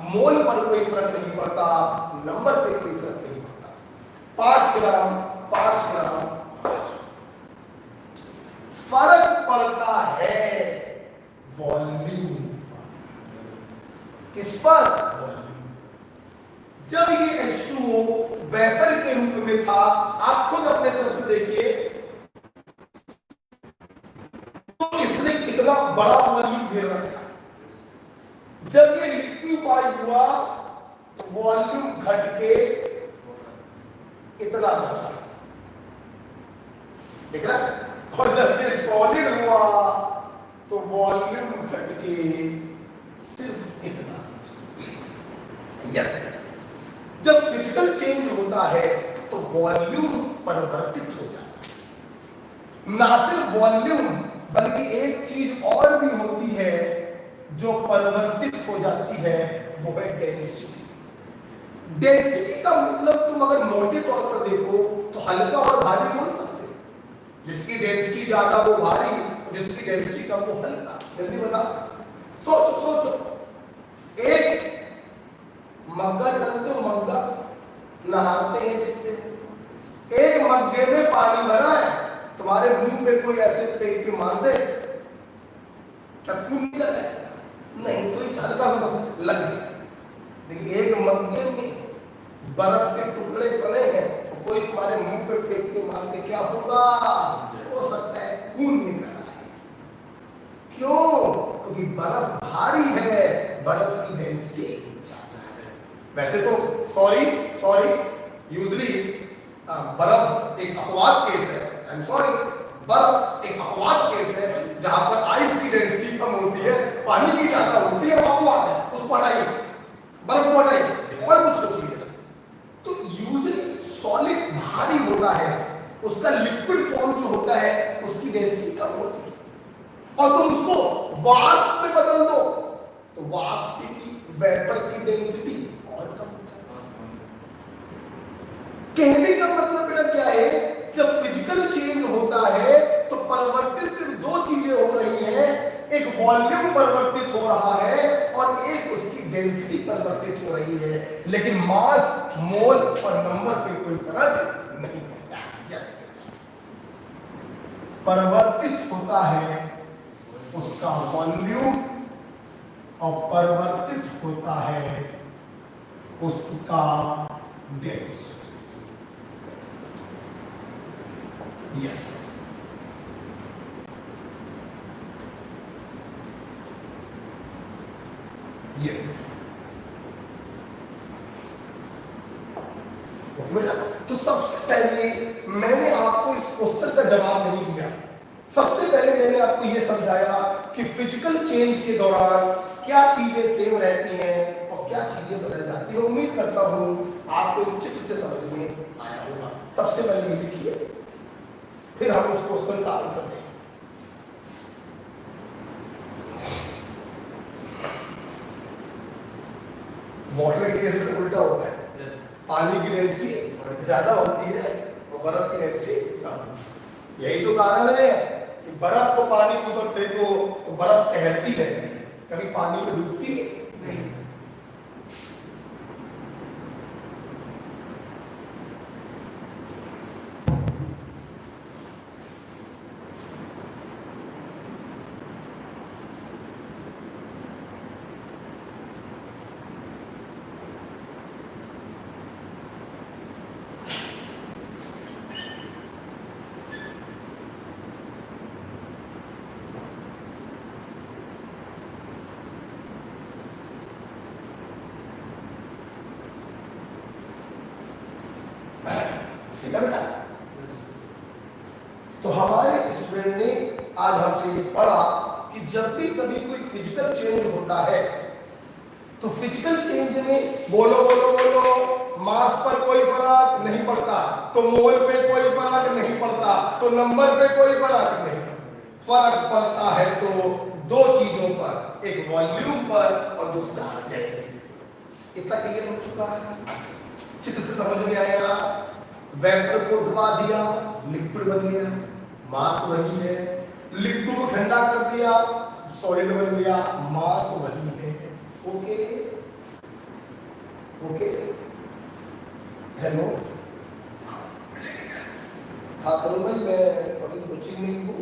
मोल पर कोई फर्क नहीं पड़ता, नंबर पे कोई फर्क नहीं पड़ता। 5 ग्राम 5 ग्राम फर्क पड़ता है वॉल्यूम पर। किस पर? वॉल्यूम। जब ये H2O वेपर के रूप में था, आप खुद अपने तरफ से देखिए तो इसने कितना बड़ा वॉल्यूम घेर रखा। जब ये लिक्विफाई हुआ तो वॉल्यूम घट के इतना बचा, देख रहा है? और जब ये सॉलिड हुआ तो वॉल्यूम घट के सिर्फ इतना बचा। यस, जब फिजिकल चेंज होता है तो वॉल्यूम परिवर्तित हो जाता है। ना सिर्फ वॉल्यूम बल्कि एक चीज और भी होती है जो परिवर्तित हो जाती है, वो है डेंसिटी। डेंसिटी का मतलब तुम अगर मोटे तौर पर देखो तो हल्का और भारी बोल सकते हो। जिसकी डेंसिटी ज्यादा वो भारी, जिसकी डेंसिटी कम वो हल्का। जल्दी बता, सोचो सोचो। एक मग्गा जानते हो, मग्गा नहाते हैं जिससे, एक मग्गे में पानी भरा है, तुम्हारे मुंह पे कोई ऐसे फेंक के मार दे, क्या खून निकल है? नहीं, कोई हल्का सा बस लग गया। देखिए एक मग्गे में बर्फ के टुकड़े पड़े हैं, तो कोई तुम्हारे मुंह पे फेंक के मार दे, क्या होगा? हो सकता है खून निकल आए। क्यों? क्योंकि बर्फ भारी है, बर्फ की डेंसिटी ज्यादा है। वैसे तो सॉरी यूजली बर्फ एक अपवाद केस है, आई एम सॉरी, बर्फ एक अपवाद केस है जहां पर आइस की डेंसिटी कम होती है, पानी की ज्यादा होती है, वो अपवाद है, उसको हटाइए, बर्फ को हटाइए और कुछ सोचिए। तो यूजली सॉलिड भारी होता है, उसका लिक्विड फॉर्म जो होता है उसकी डेंसिटी कम होती है, और तुम उसको वाष्प में बदल दो तो वाष्प की वेपर की डेंसिटी और कम हो जाती है। कहने का मतलब बेटा क्या है, जब फिजिकल चेंज होता है तो परिवर्तित सिर्फ दो चीजें हो रही हैं, एक वॉल्यूम परिवर्तित हो रहा है और एक उसकी डेंसिटी परिवर्तित हो रही है, लेकिन मास, मोल और नंबर पे कोई फर्क नहीं पड़ता। यस, परिवर्तित होता है उसका वॉल्यूम और परिवर्तित होता है उसका डेंसिटी। यस, ये बेटा, तो सबसे पहले मैंने आपको इस क्वेश्चन का जवाब नहीं दिया। सबसे पहले मैंने आपको यह समझाया कि फिजिकल चेंज के दौरान क्या चीजें सेम रहती हैं और क्या चीजें बदल जाती हैं। उम्मीद करता हूं आपको इस चित्र से समझ में आया होगा। सबसे पहले ये लिखिए, फिर हम उस क्वेश्चन का आंसर देंगे। वाटर के केस में उल्टा होता है, पानी की डेंसिटी ज्यादा होती है और बर्फ की डेंसिटी कम। यही तो कारण है कि बर्फ को पानी के ऊपर फेंको तो बर्फ तैरती रहती है, कभी पानी में डूबती नहीं। बेटा, तो हमारे स्टूडेंट ने आज हमसे ये पढ़ा कि जब भी कभी कोई फिजिकल चेंज होता है तो फिजिकल चेंज में बोलो बोलो बोलो, मास पर कोई फर्क नहीं पड़ता, तो मोल पे कोई फर्क नहीं पड़ता, तो नंबर पे कोई फर्क नहीं पड़ता। फर्क पड़ता है तो दो चीजों पर, एक वॉल्यूम पर और दूसरा डेंसिटी। इतना क्लियर हो चुका है? चित्र से समझ में आया? वेपर को दबा दिया, लिक्विड बन गया, मास वही है। लिक्विड को ठंडा कर दिया, सॉलिड बन गया, मास वही है। ओके ओके, हेलो, हाँ तरुण भाई, मैं अभी कोचिंग में ही हूँ,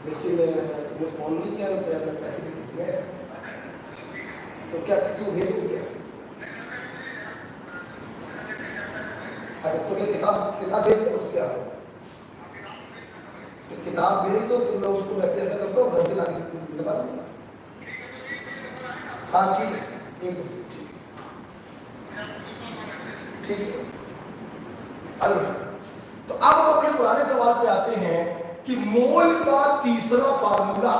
लेकिन तुमने फोन नहीं किया तो अपने पैसे दे दिए, तो क्या किसी को भेज दिया? तो ये किताब भेज दो, उसके आगे तो किताब भेज दो, फिर मैं उसको वैसे ऐसा करता हूँ, घर से लाके दिलवा दूंगा। हाँ ठीक है, एक ठीक है। तो अब हम अपने पुराने सवाल पे आते हैं कि मोल का तीसरा फार्मूला,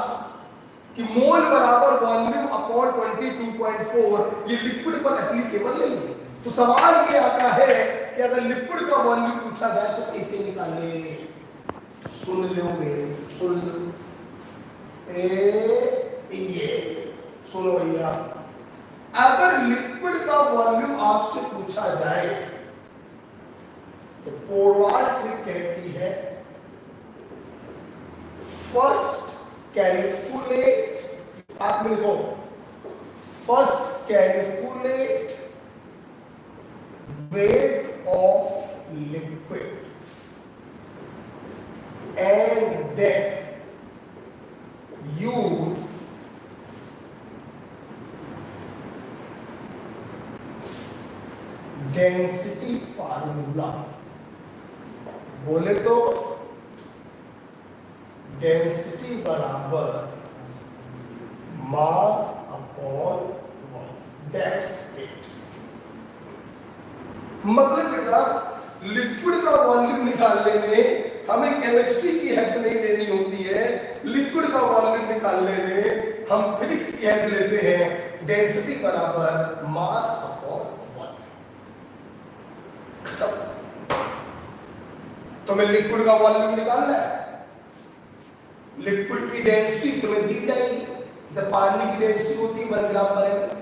कि मोल बराबर वॉल्यूम अपॉन 22.4, ये लिक्विड पर एप्लीकेबल नहीं है। तो सवाल ये आता है कि अगर लिक्विड का वॉल्यूम पूछा जाए तो कैसे निकाले? सुन लोगे, सुन लो ये सुनो भैया, अगर लिक्विड का वॉल्यूम आपसे पूछा जाए तो पोरवाल ट्रिक कहती है फर्स्ट कैलकुलेट, साथ में लिखो, first calculate weight of liquid and then use density formula। बोले तो डेंसिटी बराबर mass upon volume, that's it. मतलब बेटा लिक्विड का वॉल्यूम निकालने में हमें केमिस्ट्री की हेल्प नहीं लेनी होती है, लिक्विड का वॉल्यूम निकालने में हम फिजिक्स की हेल्प लेते हैं। डेंसिटी बराबर मास अपॉन वॉल्यूम, खत्म। तुम्हें लिक्विड का वॉल्यूम निकालना है, लिक्विड की डेंसिटी तुम्हें दी जाएगी, जैसे पानी की डेंसिटी होती है 1 ग्राम पर एमएल।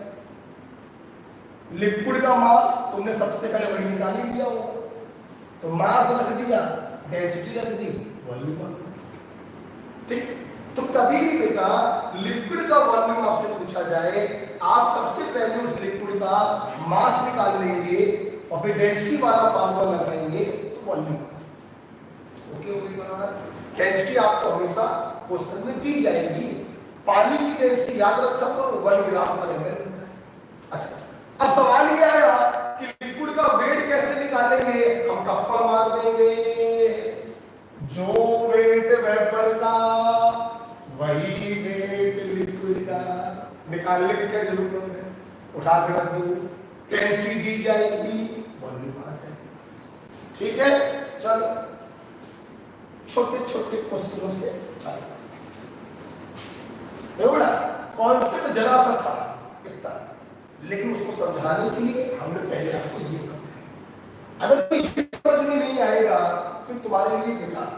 लिक्विड का मास तुमने सबसे पहले वही निकाल ही लिया होगा, तो मास रख दिया, डेंसिटी रख दी, वॉल्यूम। ठीक, तो कभी भी बेटा लिक्विड का वॉल्यूम आपसे पूछा जाए, आप सबसे पहले उस लिक्विड का मास निकाल लेंगे और फिर डेंसिटी वाला फार्मूला लगाएंगे तो वॉल्यूम। ओके हो गई बात? डेंसिटी आपको हमेशा क्वेश्चन में दी जाएगी। पानी की डेंसिटी याद रखा करो 1 ग्राम पर एमएल होता है। अच्छा, अब सवाल ये आया कि लिक्विड का वेट कैसे निकालेंगे? हम थप्पड़ मार देंगे, जो वेट वेपर का वही वेट लिक्विड का। निकालने की क्या जरूरत है, उठा के रख दो, डेंसिटी दी जाएगी, वॉल्यूम आ जाएगी। ठीक है, चलो छोटे छोटे क्वेश्चनों से चलो। बड़ा कॉन्सेप्ट जरा सा था इतना, लेकिन उसको समझाने के लिए हमने पहले आपको ये समझाया। अगर ये समझ में नहीं आएगा फिर तुम्हारे लिए बेकार।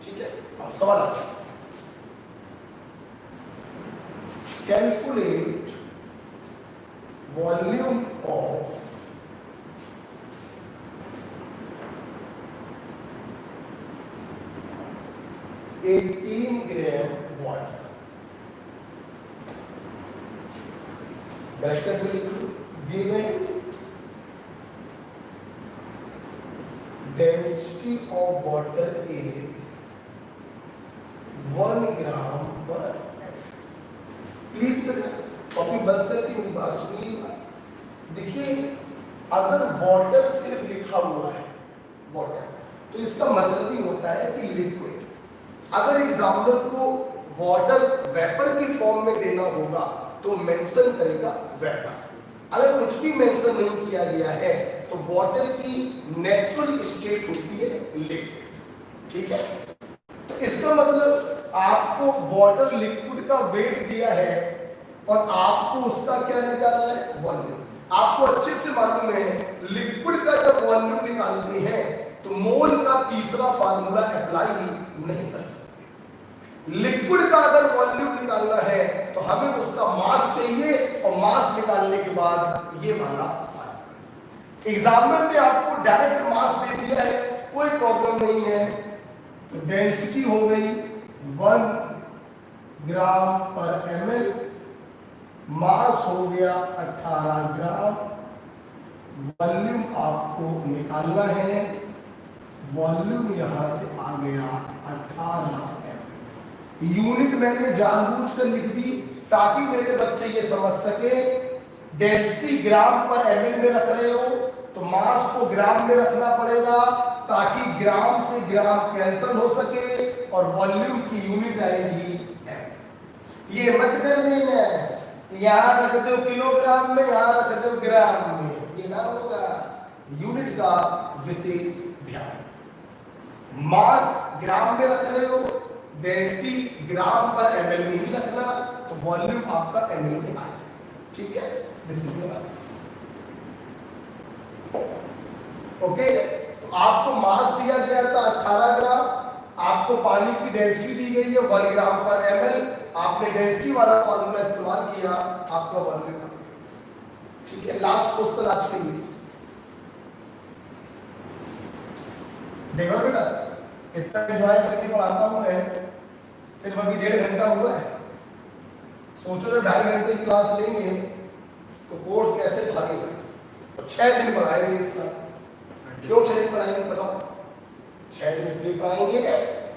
ठीक है, अब सवाल आता है, calculate volume of 18 gram water. Bracket में लिख लो, given density of water is 1 gram per M. Please बेटा कॉपी बंद करके मेरी बात सुनिएगा। देखिए, अगर वाटर सिर्फ लिखा हुआ है वाटर, तो इसका मतलब ही होता है कि लिक्विड। अगर एग्जाम्पल को वाटर वेपर की फॉर्म में देना होगा तो मेंशन करेगा वेपर। अगर कुछ भी मेंशन नहीं किया गया है तो वाटर की नेचुरल स्टेट होती है लिक्विड। ठीक है, तो इसका मतलब आपको वाटर लिक्विड का वेट दिया है और आपको उसका क्या निकालना है, वॉल्यूम। आपको अच्छे से मालूम है लिक्विड का जब वॉल्यूम निकालते हैं तो मोल का तीसरा फार्मूला अप्लाई नहीं कर सकते। लिक्विड का अगर वॉल्यूम निकालना है तो हमें उसका मास चाहिए और मास निकालने के बाद ये वाला फार्मूला। एग्जाम्पल में आपको डायरेक्ट मास दे दिया है, कोई प्रॉब्लम नहीं है। तो डेंसिटी हो गई 1 ग्राम पर एमएल, मास हो गया 18 ग्राम, वॉल्यूम आपको निकालना है, वॉल्यूम यहां से आ गया 18 एम। यूनिट मैंने जानबूझकर लिख दी ताकि मेरे बच्चे ये समझ सके डेंसिटी ग्राम पर एमएल में रख रहे हो तो मास को ग्राम में रखना पड़ेगा ताकि ग्राम से ग्राम कैंसिल हो सके और वॉल्यूम की यूनिट आएगी एम। ये मत कर देना यहां रख दो किलोग्राम में, यहां रख दो ग्राम में, ये ना होगा। यूनिट का विशेष ध्यान, मास ग्राम में रख रहे हो, डेंसिटी ग्राम पर एमएल में ही रखना, तो वॉल्यूम आपका एमएल में आ जाए। ठीक है, this is your answer. Okay, तो आपको मास दिया गया था 18 ग्राम, आपको पानी की डेंसिटी दी गई है 1 ग्राम पर ml, आपने डेंसिटी वाला फॉर्मूला इस्तेमाल किया, आपका वॉल्यूम आ गया। ठीक है, लास्ट क्वेश्चन आज के लिए देखो बेटा, इतना एंजॉय करके पढ़ाता हूं मैं, सिर्फ अभी 1.5 घंटा हुआ है। सोचो जब 2.5 घंटे की क्लास लेंगे तो कोर्स कैसे भागेगा। तो 6 दिन पढ़ाएंगे इस साल। क्यों 6 दिन पढ़ाएंगे बताओ? 6 दिन इसलिए पढ़ाएंगे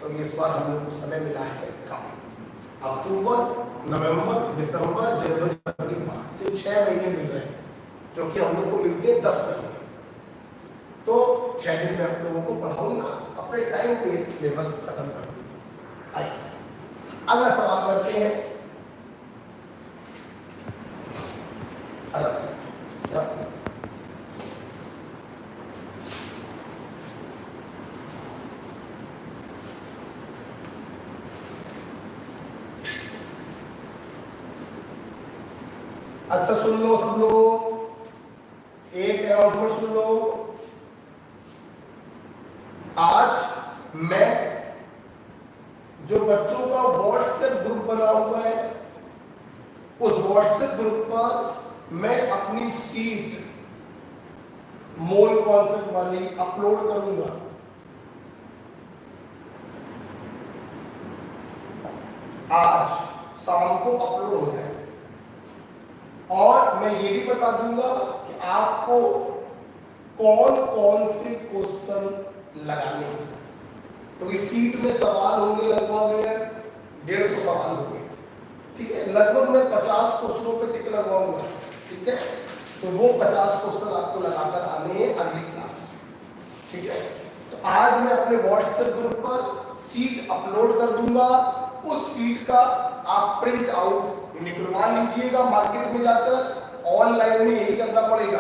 तो इस बार हम लोग को समय मिला है कम। अक्टूबर, नवंबर, दिसंबर, जनवरी, फरवरी, मार्च, सिर्फ 6 महीने मिल रहे हैं, जो कि हम लोग को मिलते हैं 10 महीने। तो 6 दिन में आप लोगों को पढ़ाऊंगा, अपने टाइम पे सिलेबस खत्म कर दूंगा। आइए अगला सवाल करते हैं। अगला सवाल अच्छा सुन लो सब लोग, एक अनाउंसमेंट सुन लो। आज मैं जो बच्चों का व्हाट्सएप ग्रुप बना हुआ है, उस व्हाट्सएप ग्रुप पर मैं अपनी सीट मोल कॉन्सेप्ट वाली अपलोड करूंगा। आज शाम को अपलोड हो जाए, और मैं ये भी बता दूंगा कि आपको कौन कौन से क्वेश्चन लगाने हैं। तो इस सीट में सवाल होंगे लगभग 150 सवाल होंगे। ठीक है, लगभग मैं 50 क्वेश्चनों पे टिक लगवाऊंगा। ठीक है, तो वो 50 क्वेश्चन आपको लगाकर आने हैं अगली क्लास में। ठीक है, तो आज मैं अपने व्हाट्सएप ग्रुप पर सीट अपलोड कर दूंगा। उस सीट का आप प्रिंट आउट निकलवा लीजिएगा मार्केट में जाकर। ऑनलाइन में यही करना पड़ेगा,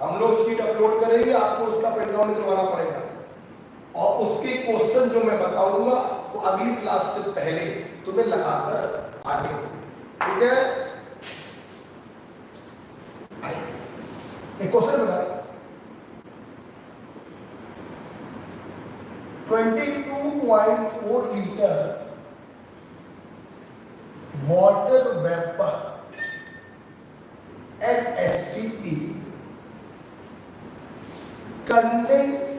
हम लोग सीट अपलोड करेंगे, आपको उसका प्रिंट आउट निकलवाना पड़ेगा, और उसके क्वेश्चन जो मैं बताऊंगा वो अगली क्लास से पहले तुम्हें लगाकर आगे। ठीक है, एक क्वेश्चन बता, 22.4 litre water vapor at STP condense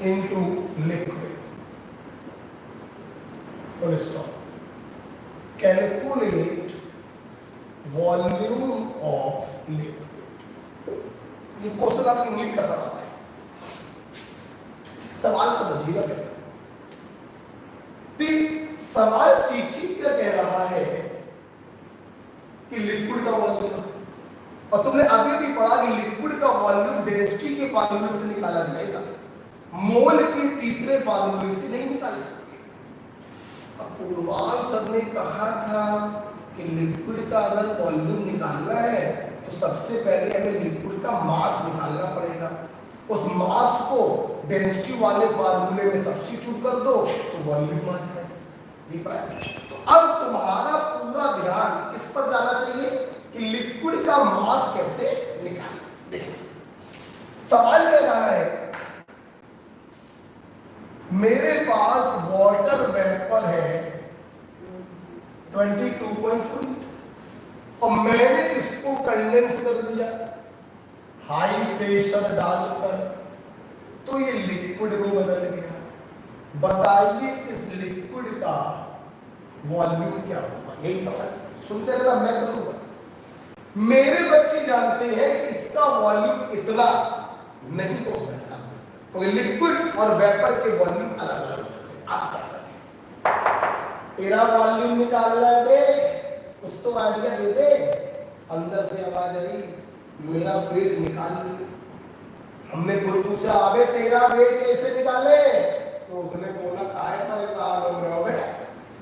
into liquid. Full stop. Calculate volume of liquid. ये क्वेश्चन आपकी नीट का सवाल है। सवाल समझिएगा क्या? सवाल चीख कर कह रहा है कि लिक्विड का वॉल्यूम, और तुमने अभी भी पढ़ा कि लिक्विड का वॉल्यूम डेंसिटी के फार्मूले से निकाला जाएगा, मोल के तीसरे फार्मूले से नहीं निकाल सकते। अब पूर्वाल सर ने कहा था कि लिक्विड का अगर वॉल्यूम निकालना है तो सबसे पहले हमें लिक्विड का मास निकालना पड़ेगा। उस मास को डेंसिटी वाले फार्मूले में सब्स्टिट्यूट कर दो तो वॉल्यूम आ जाएगा। तो अब तुम्हारा पूरा ध्यान किस पर जाना चाहिए कि लिक्विड का मास कैसे निकालें। देखो सवाल कह रहा है, मेरे पास वाटर वेपर है 22.4 लीटर, और मैंने इसको कंडेंस कर दिया हाई प्रेशर डालकर, तो ये लिक्विड में बदल गया। बताइए इस लिक्विड का वॉल्यूम क्या होगा? यही सवाल सुनते रहना, मैं करूंगा। मेरे बच्चे जानते हैं कि इसका वॉल्यूम इतना नहीं हो सकता, क्योंकि लिक्विड और वेपर के वॉल्यूम अलग अलग होते हैं। आप क्या करें? तेरा वॉल्यूम निकालना है, कुछ तो आइडिया दे दे। अंदर से आवाज आई, मेरा वेट निकाल। हमने खुद पूछा, अबे तेरा वेट कैसे निकाले? तो उसने बोला, काहे परेशान हो रहे हो?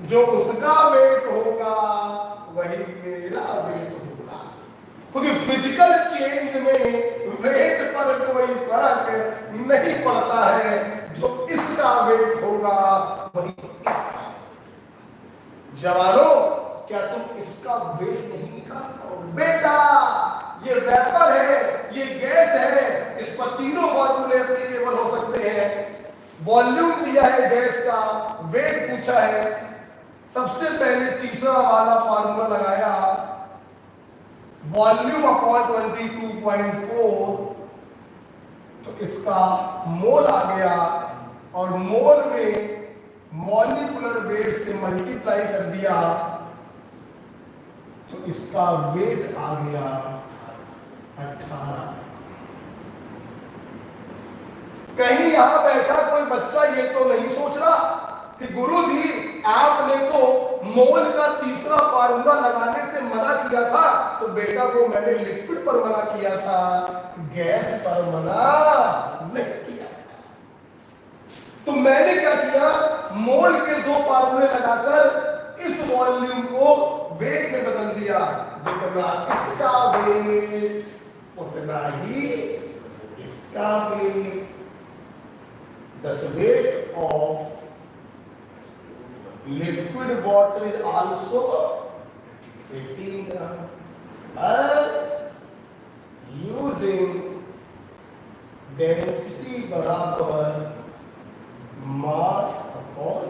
जो उसका वेट होगा वही मेरा वेट होगा, क्योंकि फिजिकल चेंज में वेट पर कोई फर्क नहीं पड़ता है। जो इसका वेट होगा वही इसका। जवानों, क्या तुम इसका वेट नहीं निकाल पाओगे? बेटा ये वेपर है, ये गैस है, इस पर तीनों फॉर्मूले एप्लीकेबल हो सकते हैं। वॉल्यूम दिया है गैस का, वेट पूछा है, सबसे पहले तीसरा वाला फार्मूला लगाया, वॉल्यूम अपॉन 22.4, तो इसका मोल आ गया और मोल में मॉलिक्यूलर वेट से मल्टीप्लाई कर दिया तो इसका वेट आ गया 18। कहीं यहां बैठा कोई बच्चा ये तो नहीं सोच रहा कि गुरुजी आपने तो मोल का तीसरा फार्मूला लगाने से मना किया था, तो बेटा को मैंने लिक्विड पर मना किया था, गैस पर मना नहीं किया था। तो मैंने क्या किया, मोल के दो फार्मूले लगाकर इस वॉल्यूम को वेट में बदल दिया। जितना इसका वेट उतना ही इसका wait. The weight of liquid water is also 18 gram. As using density बराबर mass upon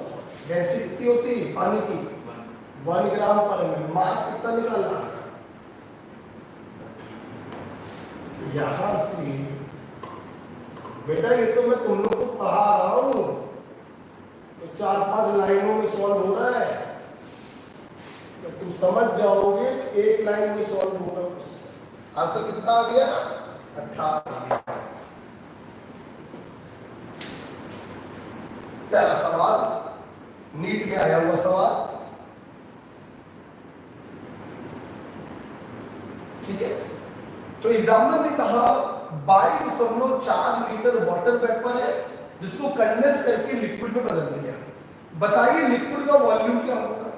density कितनी होती है पानी की 1 ग्राम पर एमएल, मास कितना निकाला, यहां से बेटा ये तो मैं तुम लोग को पढ़ा रहा हूं, तो 4-5 लाइनों में सॉल्व हो रहा है, तो तुम समझ जाओगे तो एक लाइन में सॉल्व होगा। आंसर कितना आ गया 18। पहला सवाल नीट में आया हुआ सवाल, ठीक है। तो एग्जामिनर ने कहा 22.4 लीटर वाटर वेपर है जिसको कंडेंस करके लिक्विड में बदल दिया, बताइए लिक्विड का वॉल्यूम क्या होगा।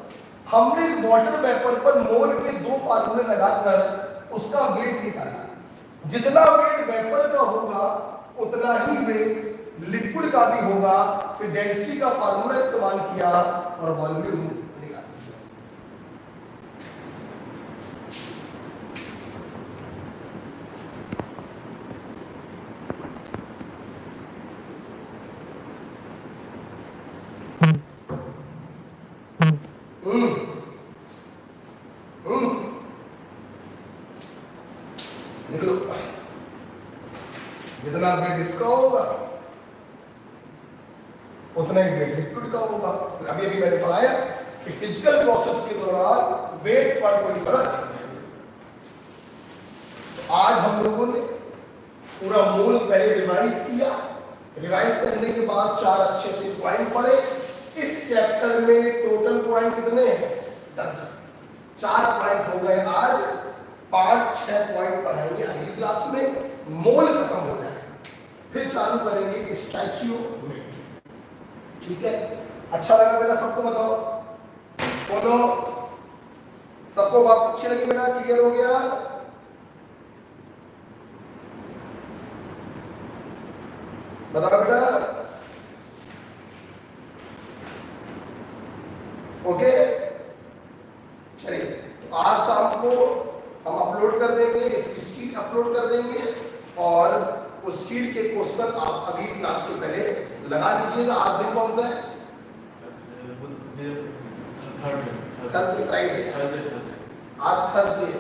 हमने इस वाटर वेपर पर मोल के दो फार्मूले लगाकर उसका वेट निकाला, जितना वेट वेपर का होगा उतना ही वेट लिक्विड का भी होगा। फिर डेंसिटी का फार्मूला इस्तेमाल किया और वॉल्यूम निकाला। देख लो जितना वेट इसका होगा उतना ही वेट लिक्विड का होगा। अभी अभी मैंने पढ़ाया कि फिजिकल प्रोसेस के दौरान वेट पर कोई फर्क नहीं। तो आज हम लोगों ने पूरा मूल पहले रिवाइज किया, रिवाइज करने के बाद 4 अच्छे पॉइंट पढ़े। इस चैप्टर में टोटल पॉइंट कितने हैं 10, 4 पॉइंट हो गए आज, 5-6 पॉइंट पढ़ाएंगे अगली क्लास में। मोल खत्म हो जाएगा, फिर चालू करेंगे स्टैच्यूमेट्री, ठीक है। अच्छा लगा बेटा सबको, बताओ बोलो सबको बात अच्छी लगी बेटा, क्लियर हो गया? बताओ बेटा, ओके। चलिए तो आज शाम को हम अपलोड कर देंगे, इसकी शीट अपलोड कर देंगे और उस शीट के क्वेश्चन आप अगली क्लास के पहले लगा लीजिएगा। आज दिन कौन सा है? थर्सडे, फ्राइडे, आज थर्सडे।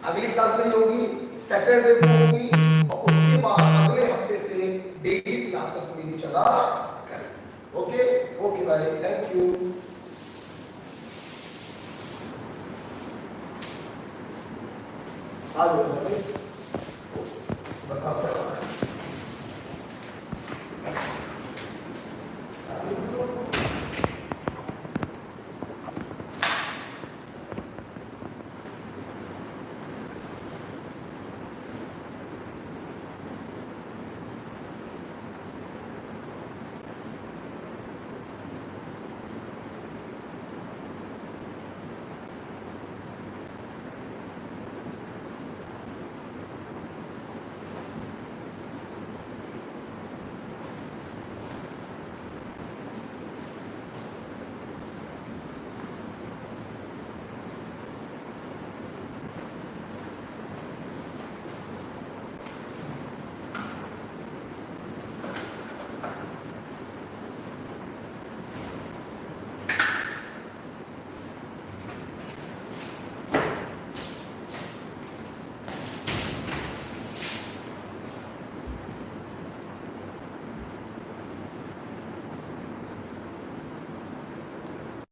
अगली क्लास मेरी होगी सैटरडे को होगी और उसके बाद अगले हफ्ते से डेली क्लासेस मेरी चला करें। Okay okay bye, thank you. बताओ